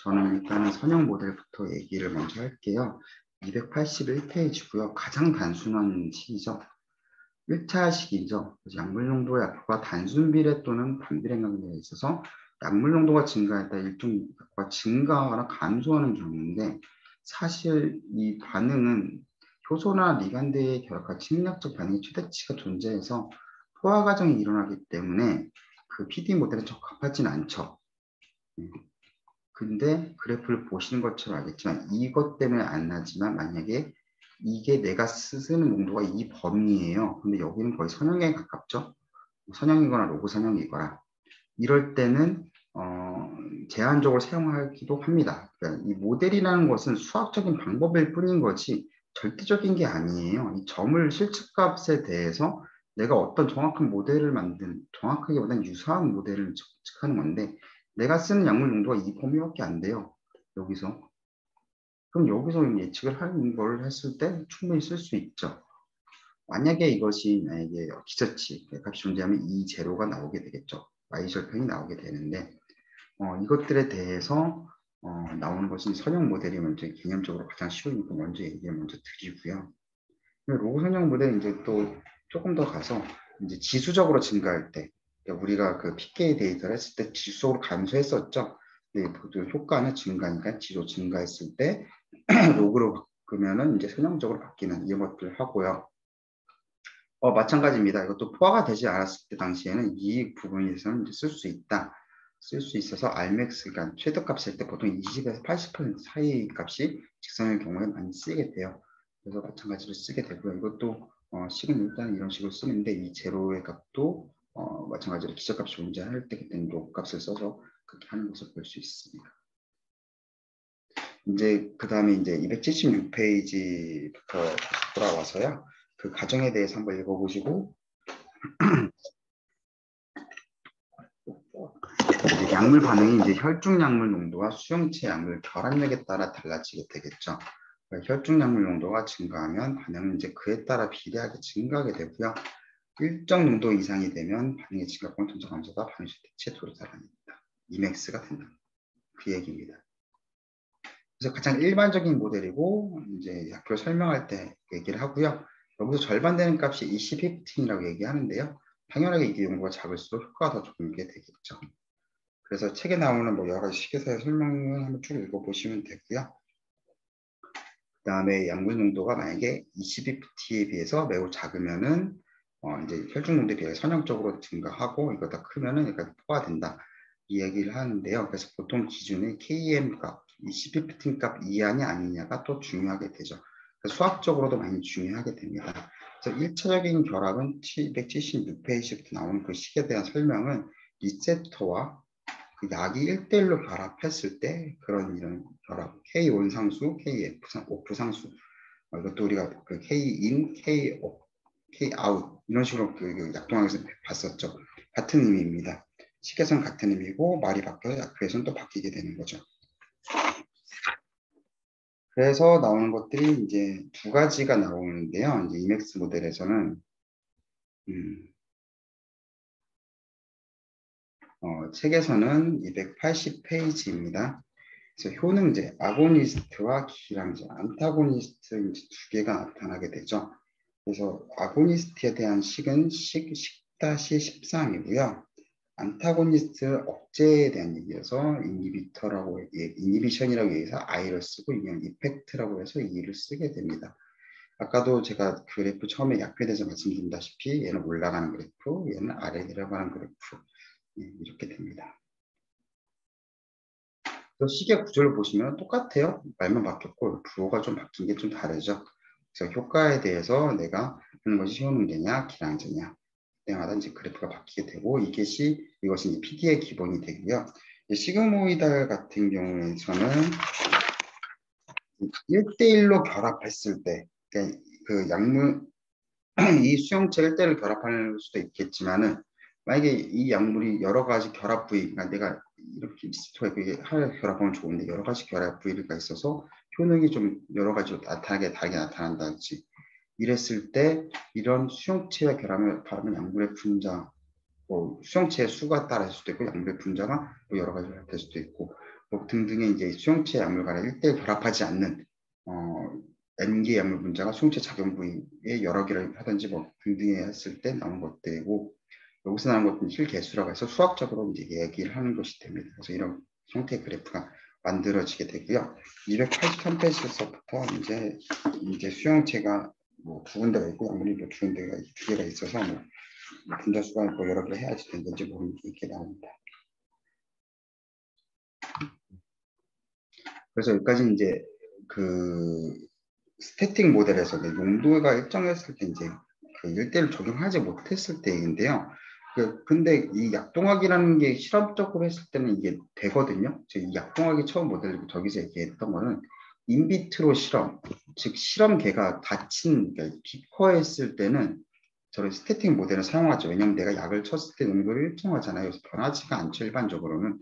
저는 일단은 선형 모델부터 얘기를 먼저 할게요. 281페이지고요. 가장 단순한 식이죠. 1차 식이죠. 그래서 약물 농도의 약과 단순 비례 또는 반비례 관계에 있어서 약물 농도가 증가할 때 일종 약과 증가하거나 감소하는 경우인데 사실 이 반응은 효소나 리간드의 결합과 침략적 반응의 최대치가 존재해서 포화 과정이 일어나기 때문에 그 PD 모델에 적합하진 않죠. 근데 그래프를 보시는 것처럼 알겠지만 이것 때문에 안 나지만 만약에 이게 내가 쓰는 농도가 이 범위예요. 근데 여기는 거의 선형에 가깝죠. 선형이거나 로그 선형이거나 이럴 때는 제한적으로 사용하기도 합니다. 그러니까 이 모델이라는 것은 수학적인 방법일 뿐인 거지 절대적인 게 아니에요. 이 점을 실측값에 대해서 내가 어떤 정확한 모델을 정확하게보다는 유사한 모델을 측하는 건데 내가 쓰는 약물 농도가 이 범위밖에 안 돼요. 여기서. 그럼 여기서 예측을 하는 걸 했을 때 충분히 쓸 수 있죠. 만약에 이것이 만약에 기저치 값이 존재하면 이 제로가 나오게 되겠죠. y 절편이 나오게 되는데 이것들에 대해서 나오는 것은 선형 모델이 먼저 개념적으로 가장 쉬우니까 먼저 얘기를 먼저 드리고요. 로그 선형 모델은 이제 또 조금 더 가서 이제 지수적으로 증가할 때 그러니까 우리가 그 PK 데이터를 했을 때 지수적으로 감소했었죠. 근데 그 효과는 증가니까 지수 증가했을 때 로그로 바꾸면은 이제 선형적으로 바뀌는 이런 것들을 하고요. 마찬가지입니다. 이것도 포화가 되지 않았을 때 당시에는 이 부분에서는 이제 쓸 수 있다. 쓸 수 있어서 Rmax, 그러니까 최저값일 때 보통 20에서 80% 사이 값이 직선일 경우에 많이 쓰게 돼요. 그래서 마찬가지로 쓰게 되고요. 이것도 식은 일단 이런 식으로 쓰는데 이 제로의 값도 마찬가지로 기저값이 존재할 때 그때는 로 값을 써서 그렇게 하는 것을 볼 수 있습니다. 이제 그 다음에 이제 276페이지부터 돌아와서요. 그 가정에 대해서 한번 읽어보시고 약물 반응이 이제 혈중 약물 농도와 수용체 약물 결합력에 따라 달라지게 되겠죠. 그러니까 혈중 약물 농도가 증가하면 반응은 이제 그에 따라 비례하게 증가하게 되고요. 일정 농도 이상이 되면 반응의 증가권 점차 감소가 반응시 대체 도달합니다. Emax가 된다. 그 얘기입니다. 그래서 가장 일반적인 모델이고 이제 약효를 설명할 때 얘기를 하고요. 여기서 절반 되는 값이 20-15이라고 얘기하는데요. 당연하게 이게 용도가 작을수록 효과가 더 좋은 게 되겠죠. 그래서 책에 나오는 뭐 여러 가지 식이사의 설명을 한번 쭉 읽어보시면 되고요. 그 다음에 약물 농도가 만약에 20-15에 비해서 매우 작으면은 이제 혈중 농도에 비해 선형적으로 증가하고 이거보다 크면은 약간 포화된다. 이 얘기를 하는데요. 그래서 보통 기준의 KM 값, 20-15 값 이하냐 아니냐가 또 중요하게 되죠. 수학적으로도 많이 중요하게 됩니다. 그래서 1차적인 결합은 276페이지부터 나오는 그 식에 대한 설명은 리셉터와 그 약이 1대1로 결합했을 때 그런 이런 결합, K1 상수, KF 상수, 이것도 우리가 그 K-in, K-out 이런 식으로 그 약동학에서 봤었죠. 같은 의미입니다. 식에선 같은 의미고 말이 바뀌어서 약효에서는 또 바뀌게 되는 거죠. 그래서 나오는 것들이 이제 두 가지가 나오는데요. 이제 이맥스 모델에서는 책에서는 280페이지입니다. 그래서 효능제, 아고니스트와 기량제, 안타고니스트 이제 두 개가 나타나게 되죠. 그래서 아고니스트에 대한 식은 10-13이고요. 안타고니스트 억제에 대한 얘기여서 이니비션이라고 얘기해서 I를 쓰고 이건 이펙트라고 해서 E를 쓰게 됩니다. 아까도 제가 그래프 처음에 약표에 대해서 말씀드린다시피 얘는 올라가는 그래프, 얘는 아래 내려가는 그래프 이렇게 됩니다. 시계 구조를 보시면 똑같아요. 말만 바뀌었고 부호가 좀 바뀐 게 좀 다르죠. 그래서 효과에 대해서 내가 하는 것이 효능제냐 기량제냐 때마다 이제 그래프가 바뀌게 되고 이것이 PD의 기본이 되고요. 시그모이달 같은 경우에서는 1대1로 결합했을 때 그러니까 그 약물 이 수용체 1대1로 결합할 수도 있겠지만은 만약에 이 약물이 여러 가지 결합 부위, 그러니까 내가 이렇게 리스토에 하나 결합하면 좋은데 여러 가지 결합 부위가 있어서 효능이 좀 여러 가지로 다르게 나타난다든지 이랬을 때 이런 수용체와 결합을 바르면 약물의 분자, 뭐 수용체의 수가 따라질 수도 있고 약물의 분자가 뭐 여러 가지로 될 수도 있고 뭐 등등의 이제 수용체 약물과는 1대1 결합하지 않는 N개 약물 분자가 수용체 작용 부위에 여러 개를 하든지 뭐 등등에 했을 때 나오는 것들이고 여기서 나오는 것은 실개수라고 해서 수학적으로 이제 얘기를 하는 것이 됩니다. 그래서 이런 형태의 그래프가 만들어지게 되고요. 283페이지에서부터 이제 수용체가 뭐 두 군데가 있고 약물이 뭐 두 개가 있어서 뭐 분자수가 뭐 여러 개 해야지 되는지 모르는 게 이렇게 나옵니다. 그래서 여기까지 이제 그 스태틱 모델에서 농도가 일정했을 때 이제 그 1대1 적용하지 못했을 때인데요. 근데 이 약동학이라는 게 실험적으로 했을 때는 이게 되거든요. 이 약동학이 처음 모델 저기서 얘기했던 거는 인비트로 실험, 즉 실험계가 닫힌 그러니까 기커했을 때는 저런 스태틱 모델을 사용하죠. 왜냐하면 내가 약을 쳤을 때 농도를 일정하잖아요. 그래서 변하지가 않죠. 일반적으로는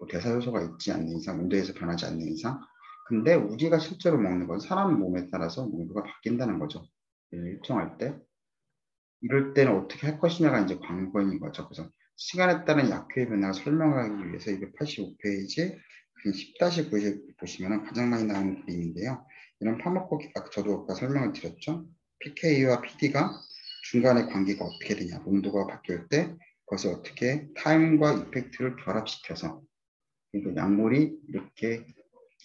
뭐 대사 요소가 있지 않는 이상, 온도에서 변하지 않는 이상. 근데 우리가 실제로 먹는 건 사람 몸에 따라서 농도가 바뀐다는 거죠. 일정할 때. 이럴 때는 어떻게 할 것이냐가 이제 관건인 거죠. 그래서 시간에 따른 약효의 변화를 설명하기 위해서 285페이지 10-9에 보시면 가장 많이 나오는 그림인데요. 이런 파마코기, 저도 아까 설명을 드렸죠. PK와 PD가 중간에 관계가 어떻게 되냐. 농도가 바뀔 때 그것을 어떻게 타임과 이펙트를 결합시켜서 그러니까 약물이 이렇게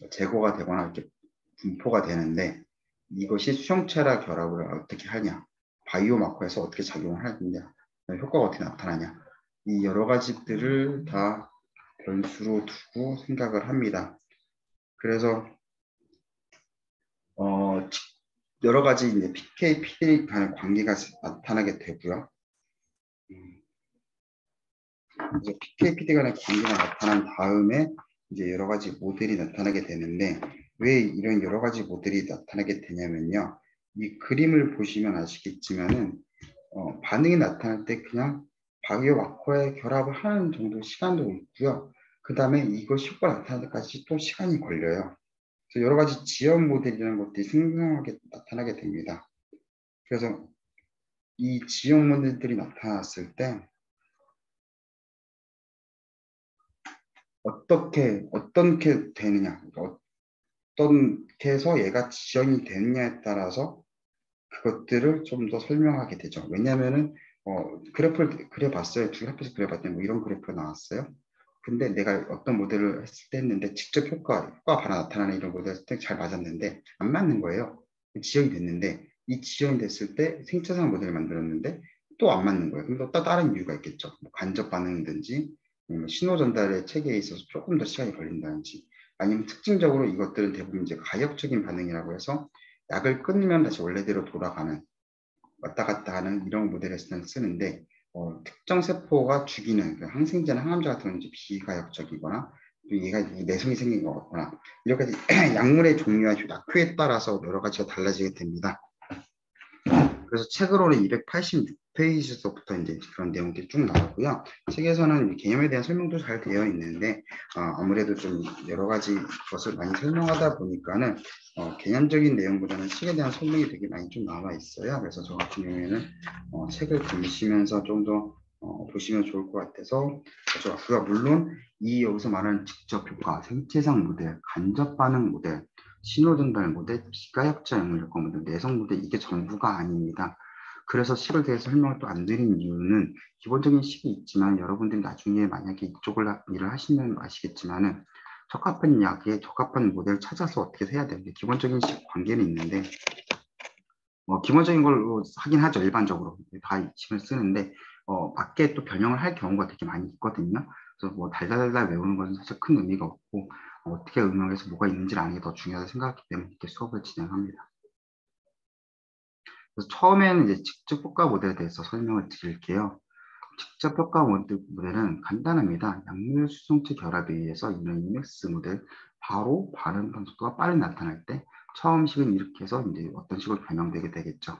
제거가 되거나 이렇게 분포가 되는데 이것이 수용체라 결합을 어떻게 하냐. 바이오 마커에서 어떻게 작용을 하느냐, 효과가 어떻게 나타나냐, 이 여러 가지들을 다 변수로 두고 생각을 합니다. 그래서 여러 가지 이제 PK, PD 간의 관계가 나타나게 되고요. 그래서 PK, PD 간의 관계가 나타난 다음에 이제 여러 가지 모델이 나타나게 되는데 왜 이런 여러 가지 모델이 나타나게 되냐면요. 이 그림을 보시면 아시겠지만은 반응이 나타날 때 그냥 바이오 마커에 결합을 하는 정도 시간도 있고요. 그 다음에 이것이 효과가 나타날 때까지 또 시간이 걸려요. 그래서 여러 가지 지연 모델이라는 것들이 생성하게 나타나게 됩니다. 그래서 이 지연 모델들이 나타났을 때 어떻게 되느냐, 어떻게 해서 얘가 지연이 되느냐에 따라서 그것들을 좀 더 설명하게 되죠. 왜냐하면은 그래프를 그려봤어요. 두 그래프에서 그려봤더니 뭐 이런 그래프가 나왔어요. 근데 내가 어떤 모델을 했을 때 했는데 직접 효과 바로 나타나는 이런 모델 했을 때 잘 맞았는데 안 맞는 거예요. 지연이 됐는데 이 지연이 됐을 때 생체상 모델을 만들었는데 또 안 맞는 거예요. 그럼 또 다른 이유가 있겠죠. 뭐 간접 반응이든지 신호 전달의 체계에 있어서 조금 더 시간이 걸린다든지 아니면 특징적으로 이것들은 대부분 이제 가역적인 반응이라고 해서 약을 끊으면 다시 원래대로 돌아가는 왔다 갔다 하는 이런 모델을 쓰는데 특정 세포가 죽이는 그 항생제나 항암제 같은 건 이제 비가역적이거나 또 얘가 내성이 생긴 거거나 이렇게 약물의 종류와 약효에 따라서 여러 가지가 달라지게 됩니다. 그래서 책으로는 286페이지서부터 이제 그런 내용들이 쭉 나오고요. 책에서는 개념에 대한 설명도 잘 되어 있는데 아무래도 좀 여러 가지 것을 많이 설명하다 보니까는 개념적인 내용보다는 책에 대한 설명이 되게 많이 좀 나와 있어요. 그래서 저 같은 경우에는 책을 보시면서 좀 더 보시면 좋을 것 같아서 가져왔고요. 물론 이 여기서 말하는 직접 효과, 생체상 모델, 간접 반응 모델, 신호전달 모델, 비가역자 영역 모델, 내성 모델 이게 전부가 아닙니다. 그래서 식을 대해서 설명을 또 안 드린 이유는 기본적인 식이 있지만 여러분들이 나중에 만약에 이쪽을 일을 하시면 아시겠지만은 적합한 약에 적합한 모델을 찾아서 어떻게 해야 되는데 기본적인 식 관계는 있는데 기본적인 걸로 하긴 하죠. 일반적으로 다 식을 쓰는데 밖에 또 변형을 할 경우가 되게 많이 있거든요. 그래서 뭐 달달달 외우는 것은 사실 큰 의미가 없고 어떻게 응용해서 뭐가 있는지를 아는 게 더 중요하다 생각하기 때문에 이렇게 수업을 진행합니다. 그래서 처음에는 이제 직접 효과 모델에 대해서 설명을 드릴게요. 직접 효과 모델은 간단합니다. 약물 수성체 결합에 의해서 이런 이맥스 모델, 바로 반응 속도가 빨리 나타날 때 처음 식은 이렇게 해서 이제 어떤 식으로 변형되게 되겠죠.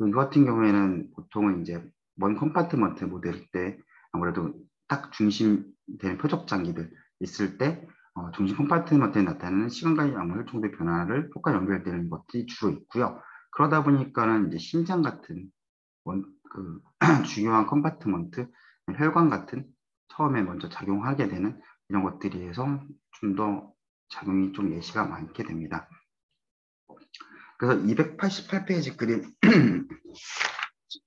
이 같은 경우에는 보통은 이제 먼 컴파트먼트 모델일 때 아무래도 딱 중심되는 표적 장기들 있을 때 중심 컴파트먼트에 나타나는 시간과 약물 혈중의 변화를 효과 연결되는 것들이 주로 있고요. 그러다 보니까는 이제 심장 같은 그 중요한 컴파트먼트, 혈관 같은 처음에 먼저 작용하게 되는 이런 것들이 해서 좀 더 작용이 좀 예시가 많게 됩니다. 그래서 288페이지 그림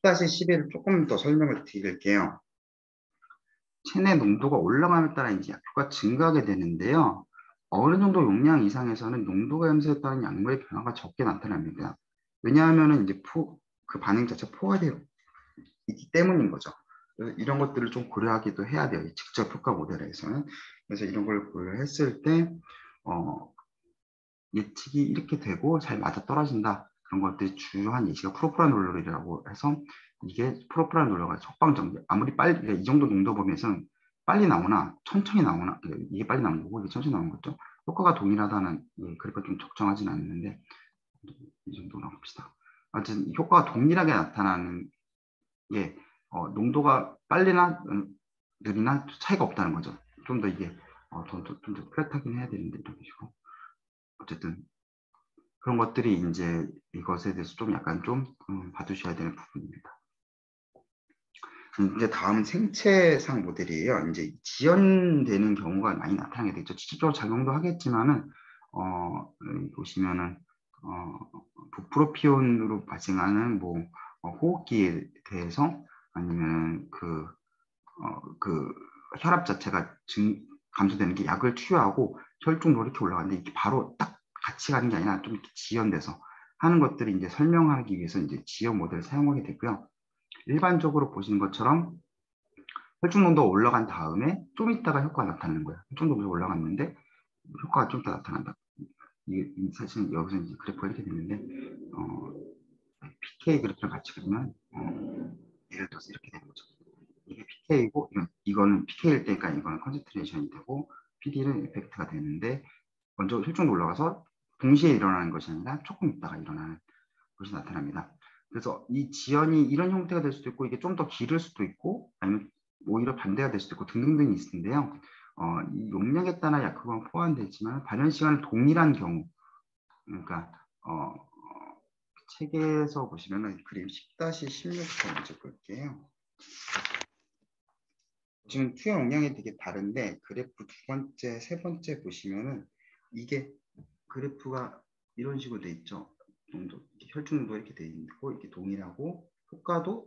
10-11을 조금 더 설명을 드릴게요. 체내 농도가 올라감에 따라 이제 약효가 증가하게 되는데요. 어느 정도 용량 이상에서는 농도가 감소에 따른 약물의 변화가 적게 나타납니다. 왜냐하면 이제 그 반응 자체 포화되어 있기 때문인 거죠. 그래서 이런 것들을 좀 고려하기도 해야 돼요. 직접 효과 모델에서는. 그래서 이런 걸 고려했을 때 예측이 이렇게 되고 잘 맞아떨어진다. 그런 것들이 주요한 예시가 프로프라놀이라고 해서 이게 프로프라놀가 적방정 아무리 빨리 이 정도 농도 범위에서는 빨리 나오나 천천히 나오나 이게 빨리 나오는 거고 이게 천천히 나오는 거죠. 효과가 동일하다는 그래프가 좀 적정하진 않는데 이 정도로 봅시다. 하여튼 효과가 동일하게 나타나는 게 농도가 빨리나 느리나 차이가 없다는 거죠. 좀 더 이게 좀더 뚜렷하긴 해야 되는데 이런 식으로 어쨌든 그런 것들이 이제 이것에 대해서 좀 약간 좀 봐주셔야 되는 부분입니다. 이제 다음은 생체상 모델이에요. 이제 지연되는 경우가 많이 나타나게 되죠. 직접적으로 작용도 하겠지만은 보시면은 부프로피온으로 발생하는 뭐 호흡기에 대해서 아니면 그 혈압 자체가 감소되는 게 약을 투여하고 혈중도 이렇게 올라가는데 이게 바로 딱 같이 가는 게 아니라 좀 이렇게 지연돼서 하는 것들이 이제 설명하기 위해서 이제 지연 모델을 사용하게 되고요. 일반적으로 보시는 것처럼 혈중 농도가 올라간 다음에 좀 있다가 효과가 나타나는 거예요. 혈중 농도가 올라갔는데 효과가 좀 있다 나타난다. 이게 사실 여기서 이제 그래프가 이렇게 되는데 PK 그래프를 같이 그리면 예를 들어서 이렇게 되는 거죠. 이게 PK이고 이거는 PK일 때니까 이거는 컨센트레이션이 되고 PD는 이펙트가 되는데 먼저 혈중도 올라가서 동시에 일어나는 것이 아니라 조금 있다가 일어나는 것이 나타납니다. 그래서 이 지연이 이런 형태가 될 수도 있고 이게 좀 더 길을 수도 있고 아니면 오히려 반대가 될 수도 있고 등등등이 있는데요. 이 용량에 따라 약효가 포함되지만 발현 시간은 동일한 경우, 그러니까 책에서 보시면은 그림 10-16부터 먼저 볼게요. 지금 투여 용량이 되게 다른데 그래프 두 번째, 세 번째 보시면은 이게 그래프가 이런 식으로 돼 있죠. 혈중 농도 이렇게 돼 있고 이렇게 동일하고 효과도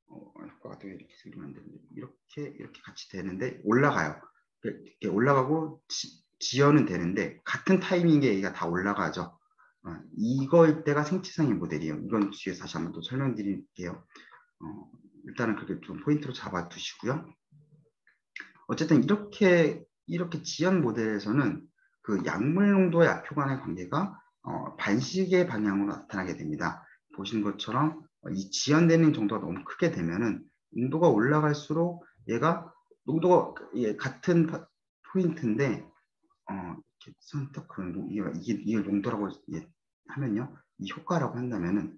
효과가 또 이렇게 그리면 안 되는데 이렇게 같이 되는데 올라가요. 이렇게 올라가고 지연은 되는데 같은 타이밍에 얘가 다 올라가죠. 이거일 때가 생체상의 모델이에요. 이건 뒤에 다시 한번 또 설명드릴게요. 일단은 그렇게 좀 포인트로 잡아 두시고요. 어쨌든 이렇게 지연 모델에서는 그 약물 농도와 약효 간의 관계가 반시계 방향으로 나타나게 됩니다. 보시는 것처럼 이 지연되는 정도가 너무 크게 되면은 농도가 올라갈수록 얘가 농도가 같은 포인트인데 이렇게 선택 이게 농도라고 하면요, 이 효과라고 한다면은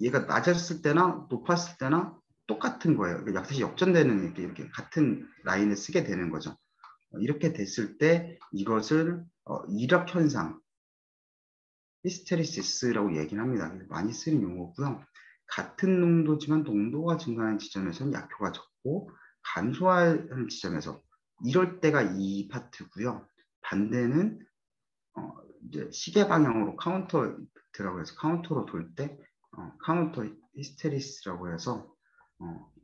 얘가 낮았을 때나 높았을 때나 똑같은 거예요. 사실 역전되는 이렇게 같은 라인을 쓰게 되는 거죠. 이렇게 됐을 때 이것을 이력 현상, 히스테리시스라고 얘기를 합니다. 많이 쓰는 용어고요. 같은 농도지만 농도가 증가하는 지점에서는 약효가 적고 감소하는 지점에서 이럴 때가 이 파트고요. 반대는 이제 시계 방향으로 카운터 이펙트라고 해서 카운터로 돌 때 카운터 히스테리스라고 해서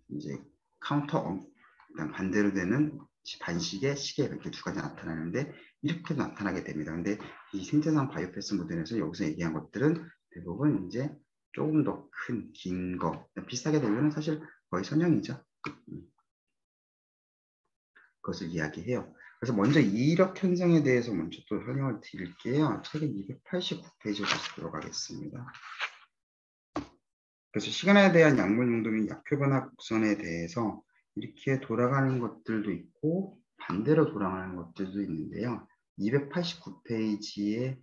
이제 카운터 반대로 되는 반시계, 시계 이렇게 두 가지 나타나는데 이렇게 나타나게 됩니다. 근데 이 생체상 바이오패스 모델에서 여기서 얘기한 것들은 대부분 이제 조금 더 큰, 긴 거 비슷하게 되면 사실 거의 선형이죠. 그것을 이야기해요. 그래서 먼저 이력 현상에 대해서 먼저 또 설명을 드릴게요. 책의 289페이지로 다시 들어가겠습니다. 그래서 시간에 대한 약물 농도 및 약효 변화 곡선에 대해서 이렇게 돌아가는 것들도 있고 반대로 돌아가는 것들도 있는데요. 289페이지에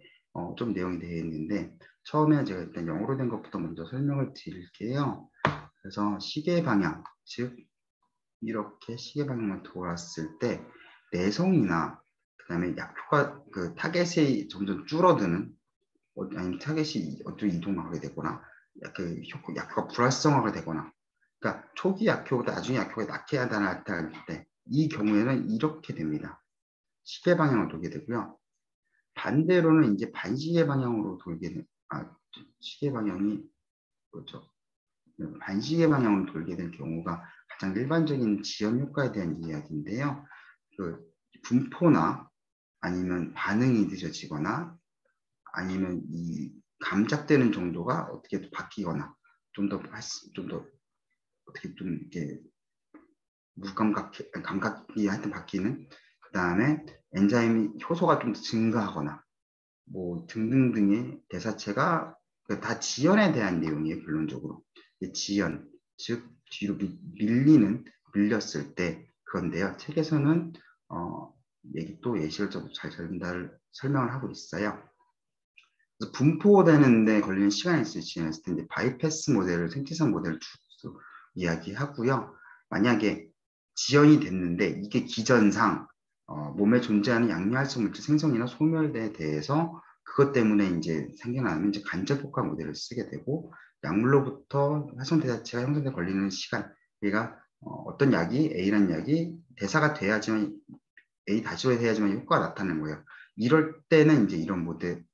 좀 내용이 되어 있는데 처음에 제가 일단 영어로 된 것부터 먼저 설명을 드릴게요. 그래서 시계 방향, 즉 이렇게 시계 방향을 돌았을 때 내성이나 그다음에 약효가 그 타겟이 점점 줄어드는 아니면 타겟이 어디로 이동하게 되거나 약효가 불활성화가 되거나 그러니까 초기 약효보다 나중에 약효가 낮게 나타날 때 이 경우에는 이렇게 됩니다. 시계 방향으로 돌게 되고요. 반대로는 이제 반시계 방향으로 돌게 된 시계 방향이 그렇죠. 반시계 방향으로 돌게 될 경우가 가장 일반적인 지연 효과에 대한 이야기인데요. 그 분포나 아니면 반응이 늦어지거나 아니면 이 감작되는 정도가 어떻게 바뀌거나 좀 더 어떻게 좀 이렇게 감각이 하여튼 바뀌는 그 다음에 엔자임이 효소가 좀 증가하거나 뭐 등등등의 대사체가 다 지연에 대한 내용이에요. 결론적으로 지연 즉 뒤로 밀렸을 때 그건데요. 책에서는 예시를 좀 잘 설명을 하고 있어요. 그래서 분포되는데 걸리는 시간이 지났을 때 이제 바이패스 모델을 생체상 모델을 이야기하고요. 만약에 지연이 됐는데 이게 기전상 몸에 존재하는 양리활성 물질 생성이나 소멸에 대해서 그것 때문에 이제 생겨나는 이제 간접 효과 모델을 쓰게 되고 약물로부터 활성대사체가 형성돼 걸리는 시간, 얘가 어떤 약이 A라는 약이 대사가 돼야지만 A 다시로 해야지만 효과가 나타나는 거예요. 이럴 때는 이제 이런 모델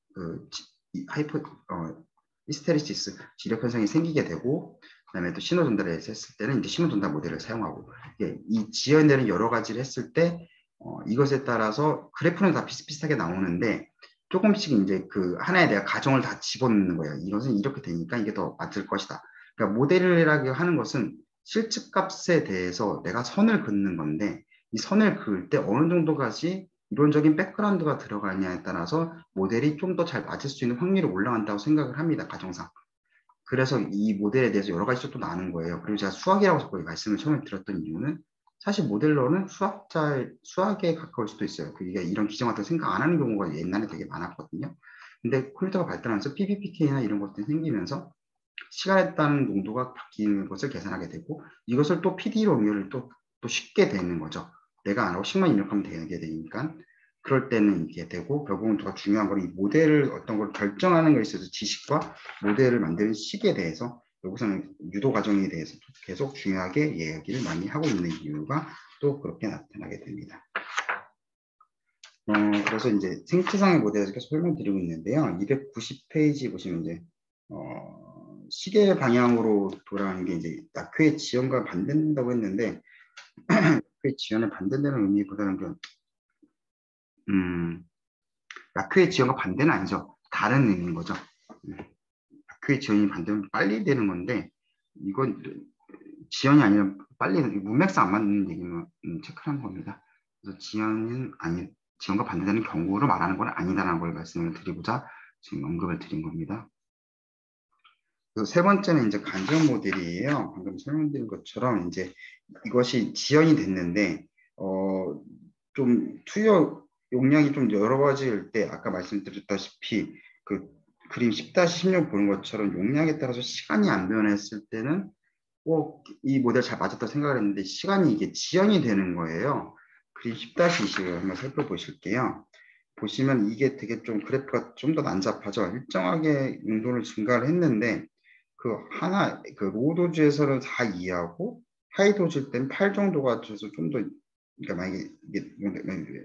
히스테리시스 지력 현상이 생기게 되고 그다음에 또 신호 전달을 했을 때는 이제 신호 전달 모델을 사용하고 이 지연되는 여러 가지를 했을 때 이것에 따라서 그래프는 다 비슷비슷하게 나오는데 조금씩 이제 그 하나에 대한 가정을 다 집어넣는 거예요. 이것은 이렇게 되니까 이게 더 맞을 것이다. 그러니까 모델이라고 하는 것은 실측값에 대해서 내가 선을 긋는 건데 이 선을 그을 때 어느 정도까지 이론적인 백그라운드가 들어가냐에 따라서 모델이 좀 더 잘 맞을 수 있는 확률이 올라간다고 생각을 합니다. 가정상. 그래서 이 모델에 대해서 여러 가지 또 나눈 거예요. 그리고 제가 수학이라고 자꾸 말씀을 처음에 드렸던 이유는 사실 모델러는 수학에 가까울 수도 있어요. 그게 이런 기정 같은 거 생각 안 하는 경우가 옛날에 되게 많았거든요. 근데 컴퓨터가 발달하면서 PBPK나 이런 것들이 생기면서 시간에 따른 농도가 바뀌는 것을 계산하게 되고 이것을 또 PD로 응용을 또 쉽게 되는 거죠. 내가 안 하고 식만 입력하면 되게 되니까 그럴 때는 이게 되고 결국은 더 중요한 건 이 모델을 어떤 걸 결정하는 것에 있어서 지식과 모델을 만드는 식에 대해서 여기서는 유도 과정에 대해서 계속 중요하게 이야기를 많이 하고 있는 이유가 또 그렇게 나타나게 됩니다. 그래서 이제 생체상의 모델에서 계속 설명드리고 있는데요. 290페이지 보시면 이제 시계 방향으로 돌아가는 게 이제 낙후의 지연과 반대된다고 했는데 낙후의 지연을 반대되는 의미보다는 낙후의 지연과 반대는 아니죠. 다른 의미인 거죠. 낙후의 지연이 반대면 빨리 되는 건데 이건 지연이 아니라 빨리 문맥상 안 맞는 얘기는 체크하는 겁니다. 그래서 지연과 반대되는 경우로 말하는 건 아니다라는 걸 말씀을 드리고자 지금 언급을 드린 겁니다. 그래서 세 번째는 이제 간접 모델이에요. 방금 설명드린 것처럼 이제 이것이 지연이 됐는데 좀 투여 용량이 좀 여러 가지일 때 아까 말씀드렸다시피 그 그림 10-16 보는 것처럼 용량에 따라서 시간이 안 변했을 때는 꼭 이 모델 잘 맞았다고 생각을 했는데 시간이 이게 지연이 되는 거예요. 그림 10-20을 한번 살펴보실게요. 보시면 이게 되게 좀 그래프가 좀 더 난잡하죠. 일정하게 용도를 증가를 했는데 그 로우도즈에서는 4 이하고 하이도즈일 때는 8 정도가 돼서 좀 더 그러니까 만약에 이게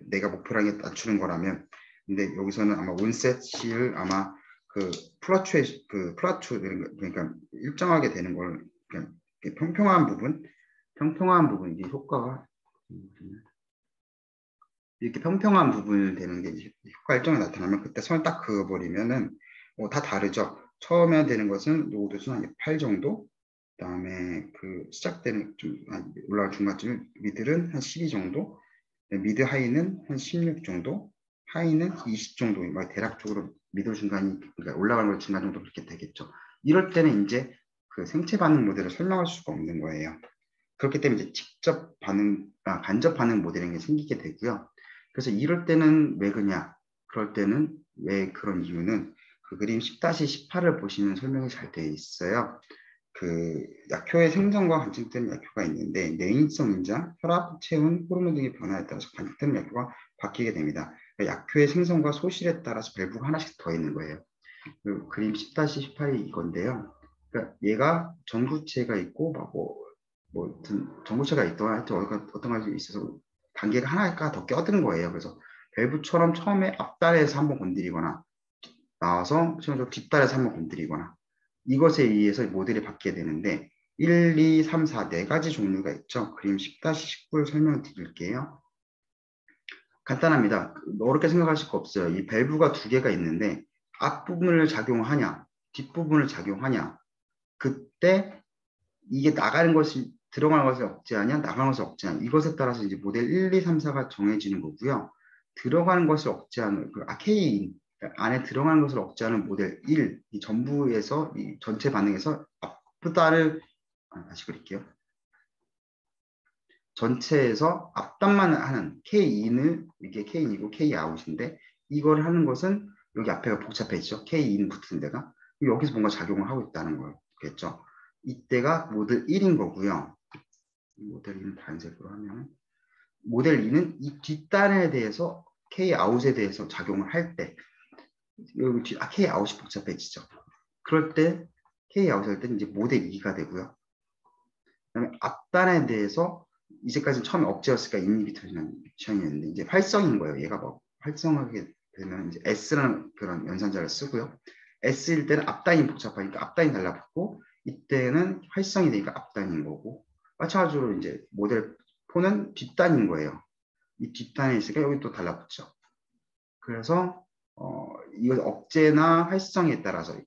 내가 목표를 하게 낮추는 거라면 근데 여기서는 아마 온셋을 아마 그 플라투 그러니까 일정하게 되는 걸 그냥 평평한 부분 이게 효과가 이렇게 평평한 부분이 되는 게 효과 일정이 나타나면 그때 선을 딱 그어버리면은 다 다르죠. 처음에 되는 것은 로우도즈는 한 8 정도, 그다음에 그 시작되는 좀 올라갈 중간쯤 미들은 한 12 정도, 미드 하이는 한 16 정도, 하이는 20 정도, 대략적으로 미들 중간이 그러니까 올라가는 걸 중간 정도 그렇게 되겠죠. 이럴 때는 이제 그 생체 반응 모델을 설명할 수가 없는 거예요. 그렇기 때문에 이제 간접 반응 모델이 생기게 되고요. 그래서 이럴 때는 왜 그냐? 그럴 때는 왜 그런 이유는 그 그림 10-18을 보시면 설명이 잘 되어 있어요. 그 약효의 생성과 관측되는 약효가 있는데 내인성 인자, 혈압, 체온, 호르몬 등의 변화에 따라서 관측되는 약효가 바뀌게 됩니다. 그러니까 약효의 생성과 소실에 따라서 밸브가 하나씩 더 있는 거예요. 그 그림 10-18이 이건데요. 그러니까 얘가 전구체가 있고 전구체가 있거나 하여튼 어떤 가지 있어서 단계가 하나가 더 껴든 거예요. 그래서 밸브처럼 처음에 앞단에서 한번 건드리거나 나와서 뒷단에서 한번 건드리거나 이것에 의해서 모델이 바뀌게 되는데 1, 2, 3, 4 네 가지 종류가 있죠. 그림 10-19를 설명드릴게요. 간단합니다. 어렵게 생각하실 거 없어요. 이 밸브가 두 개가 있는데 앞부분을 작용하냐 뒷부분을 작용하냐 그때 이게 나가는 것이 들어가는 것을 억제하냐 나가는 것을 억제하냐 이것에 따라서 이제 모델 1, 2, 3, 4가 정해지는 거고요. 들어가는 것을 억제하는 K인 안에 들어가는 것을 억제하는 모델 1, 이 전부에서 이 전체 반응에서 앞단을 다시 그릴게요. 전체에서 앞단만 하는 K2는 이게 K2이고 K-아웃인데 이걸 하는 것은 여기 앞에가 복잡해지죠. K2는 붙은 데가 여기서 뭔가 작용을 하고 있다는 거겠죠. 이때가 모델 1인 거고요. 모델 2는 단색으로 하면 모델 2는 이 뒷단에 대해서 K-아웃에 대해서 작용을 할 때 여기 K-아웃이 복잡해지죠. 그럴 때 K-아웃 할 때는 이제 모델 2가 되고요. 그다음에 앞단에 대해서 이제까지는 처음에 억제였으니까 인히비터션이었는데 이제 활성인 거예요. 얘가 활성하게 되면 이제 S라는 그런 연산자를 쓰고요. S일 때는 앞단이 복잡하니까 앞단이 달라붙고 이때는 활성이 되니까 앞단인 거고 마찬가지로 이제 모델 4는 뒷단인 거예요. 이 뒷단에 있으니까 여기 또 달라붙죠. 그래서 이거 억제나 활성에 따라서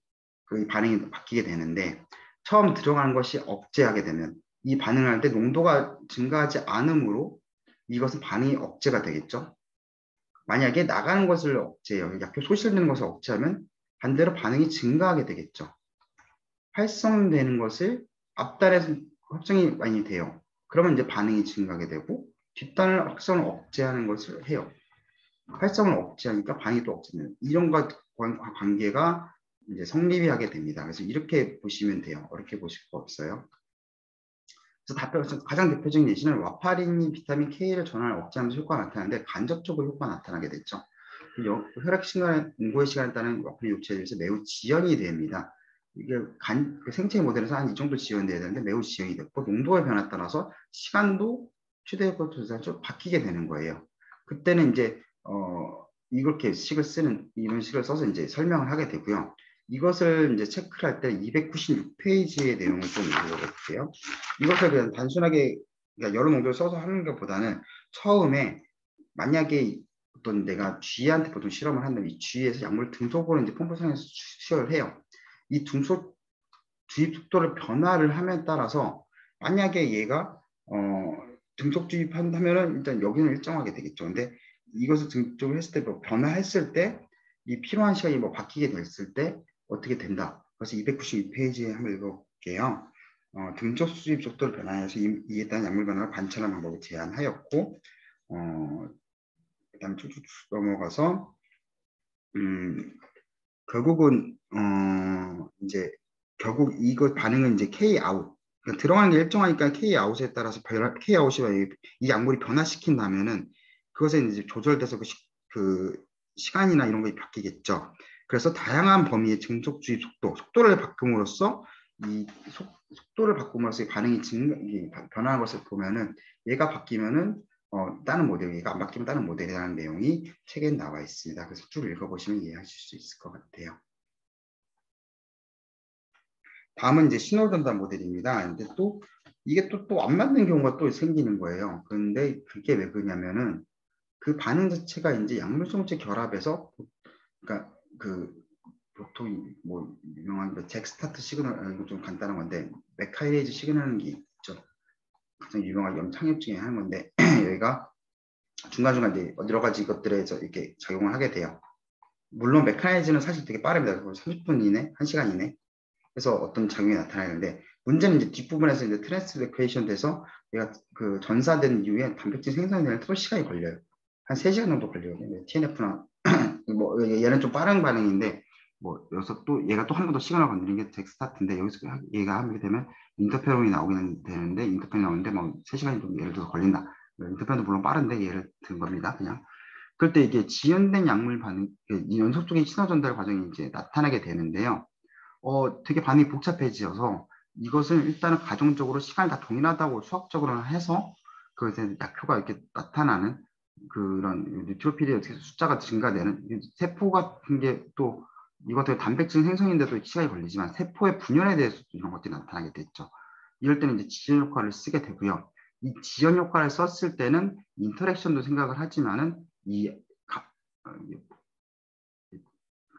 그 반응이 바뀌게 되는데 처음 들어가는 것이 억제하게 되면 이 반응을 할 때 농도가 증가하지 않으므로 이것은 반응이 억제가 되겠죠. 만약에 나가는 것을 억제해요. 약효 소실되는 것을 억제하면 반대로 반응이 증가하게 되겠죠. 활성되는 것을 앞단에서 확정이 많이 돼요. 그러면 이제 반응이 증가하게 되고 뒷단을 활성을 억제하는 것을 해요. 활성을 억제하니까 반응이 또 억제되는 이런 관계가 이제 성립이 하게 됩니다. 그래서 이렇게 보시면 돼요. 어렵게 보실 거 없어요. 그래서 가장 대표적인 예시는 와파린이 비타민 K를 전환을 억제하면서 효과가 나타나는데 간접적으로 효과가 나타나게 됐죠. 혈액 시간, 공고의 시간에 따른 와파린 육체에 대해서 매우 지연이 됩니다. 이게 그 생체 모델에서 한 이 정도 지연돼야 되는데 매우 지연이 됐고 농도의 변화에 따라서 시간도 최대 효과 조사가 좀 바뀌게 되는 거예요. 그때는 이제 이렇게 식을 쓰는 이런 식을 써서 이제 설명을 하게 되고요. 이것을 이제 체크를 할 때 296페이지의 내용을 좀 읽어볼게요. 이것을 그냥 단순하게 그러니까 여러 농도를 써서 하는 것보다는 처음에 만약에 어떤 내가 쥐한테 보통 실험을 한다면 이 쥐에서 약물 등속으로 이제 펌프상에서 시험을 해요. 이 등속 주입 속도를 변화를 함에 따라서 만약에 얘가 등속 주입한다면은 일단 여기는 일정하게 되겠죠. 근데 이것을 등속을 했을 때 뭐 변화했을 때 이 필요한 시간이 뭐 바뀌게 됐을 때 어떻게 된다. 그래서 292페이지에 한번 읽어볼게요. 등속 수입 속도를 변화해서 이에 따른 약물 변화를 관찰하는 방법을 제안하였고 그다음에 쭉쭉 넘어가서 결국은 이제 결국 이거 반응은 이제 K 아웃 그러니까 들어가는 게 일정하니까 K 아웃에 따라서 K 아웃이 이 약물이 변화시킨다면은 그것에 이제 조절돼서 그 시간이나 이런 게 바뀌겠죠. 그래서 다양한 범위의 증속 주입 속도를 바꿈으로써 이 속도를 바꿈으로써 이 반응이 변화하는 것을 보면은 얘가 바뀌면은 다른 모델, 얘가 안 바뀌면 다른 모델이라는 내용이 책에 나와 있습니다. 그래서 쭉 읽어보시면 이해하실 수 있을 것 같아요. 다음은 이제 신호전달 모델입니다. 근데 또 이게 또 안 맞는 경우가 또 생기는 거예요. 그런데 그게 왜 그러냐면은 그 반응 자체가 이제 약물성체 결합에서 그러니까 그 보통 뭐 유명한 잭스타트 시그널 이거 좀 간단한 건데 메카이레이즈 시그널이라는 게 있죠. 가장 유명한 염창협 중에 한 건데 여기가 중간중간 이제 여러 가지 것들에서 이렇게 작용을 하게 돼요. 물론 메카니즘은 사실 되게 빠릅니다. 30분 이내, 1시간 이내. 그래서 어떤 작용이 나타나는데 문제는 이제 뒷부분에서 이제 트랜스레크레이션 돼서 얘가 그 전사된 이후에 단백질 생성이 되는 또 시간이 걸려요. 한 3시간 정도 걸리거든요. TNF나 뭐 얘는 좀 빠른 반응인데 뭐 여기서 또 얘가 또 한 번 더 시간을 건드리는 게 잭스타트인데 여기서 얘가 하게 되면 인터페론이 나오긴 되는데 인터페론이 나오는데 뭐 3시간이 좀 예를 들어서 걸린다. 인터페론도 물론 빠른데 예를 든 겁니다. 그냥 그럴 때 이게 지연된 약물 반응, 연속적인 신호 전달 과정이 이제 나타나게 되는데요. 되게 반응이 복잡해지어서 이것을 일단은 가정적으로 시간이 다 동일하다고 수학적으로 해서 그것에 약효가 이렇게 나타나는 그런 뉴트로필의 숫자가 증가되는 세포 같은 게 또 이것도 단백질 생성인데도 시간이 걸리지만 세포의 분열에 대해서 이런 것들이 나타나게 됐죠. 이럴 때는 이제 지연 효과를 쓰게 되고요. 이 지연 효과를 썼을 때는 인터랙션도 생각을 하지만은 이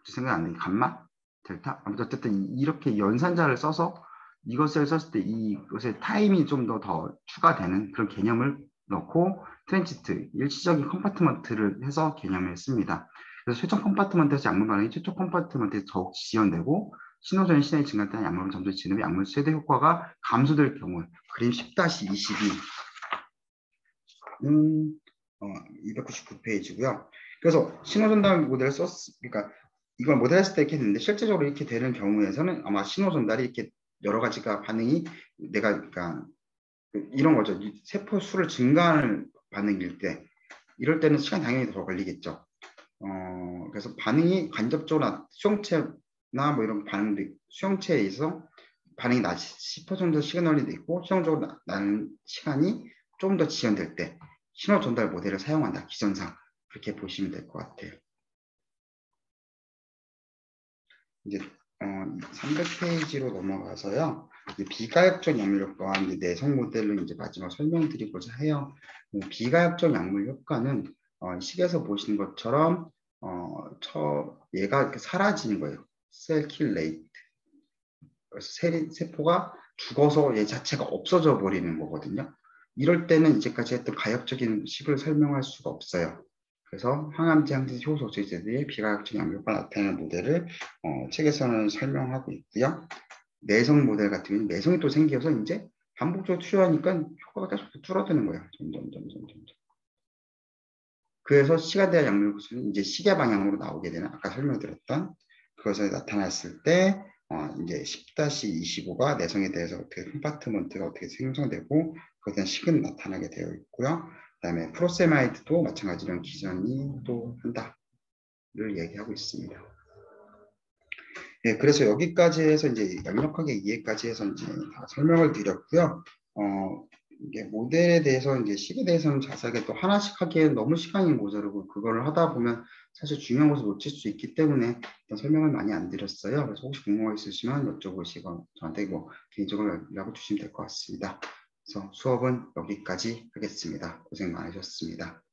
생각 안 나는 감마 델타 어쨌든 이렇게 연산자를 써서 이것을 썼을 때 이것의 타임이 좀 더 추가되는 그런 개념을 넣고 트랜지트 일시적인 컴파트먼트를 해서 개념을 씁니다. 그래서 최종 컴파트먼트에서 약물 반응이 최초 컴파트먼트에서 더욱 지연되고 신호전이 시간이 증가할 때 약물은 점점 지르면 약물 최대 효과가 감소될 경우 그림 10-22 299페이지고요. 그래서 신호전달 모델을 그러니까 이걸 모델했을 때 이렇게 되는데 실제적으로 이렇게 되는 경우에서는 아마 신호전달이 이렇게 여러 가지가 반응이 내가 그러니까 이런 거죠. 세포 수를 증가하는 반응일 때 이럴 때는 시간 당연히 더 걸리겠죠. 그래서 반응이 간접적으로 수용체나 뭐 이런 반응도 수용체에 있어 반응이 10% 정도 시그널이 돼 있고 수용적으로 나는 시간이 좀 더 지연될 때 신호 전달 모델을 사용한다. 기전상 그렇게 보시면 될 것 같아요. 이제 300페이지로 넘어가서요. 비가역적 약물 효과와 내성 모델로 이제 마지막 설명드리고자 해요. 비가역적 약물 효과는 식에서 보시는 것처럼 얘가 이렇게 사라지는 거예요. 셀킬 레이트. 그래서 세포가 죽어서 얘 자체가 없어져 버리는 거거든요. 이럴 때는 이제까지 했던 가역적인 식을 설명할 수가 없어요. 그래서 항암제, 항생제, 효소 억제제들이 비가역적 약물효과가 나타내는 모델을 책에서는 설명하고 있고요. 내성 모델 같은 경우는 내성이 또 생겨서 이제 반복적으로 투여하니까 효과가 계속 줄어드는 거예요. 점점. 그래서 시간대와 약물 구슬은 이제 시계 방향으로 나오게 되는 아까 설명드렸던 그것에 나타났을 때 이제 10-25가 내성에 대해서 어떻게 컴파트먼트가 어떻게 생성되고 그것에 대한 식은 나타나게 되어 있고요. 그다음에 프로세마이드도 마찬가지로 기전이 또 한다를 얘기하고 있습니다. 네, 그래서 여기까지 해서 이제 양력하게 이해까지 해서 이제 다 설명을 드렸고요. 이게 모델에 대해서 이제 식에 대해서는 자세하게 또 하나씩 하기에는 너무 시간이 모자르고 그거를 하다 보면 사실 중요한 것을 놓칠 수 있기 때문에 설명을 많이 안 드렸어요. 그래서 혹시 궁금한 거 있으시면 여쭤보시고 저한테 뭐 개인적으로 연락을 주시면 될 것 같습니다. 그래서 수업은 여기까지 하겠습니다. 고생 많으셨습니다.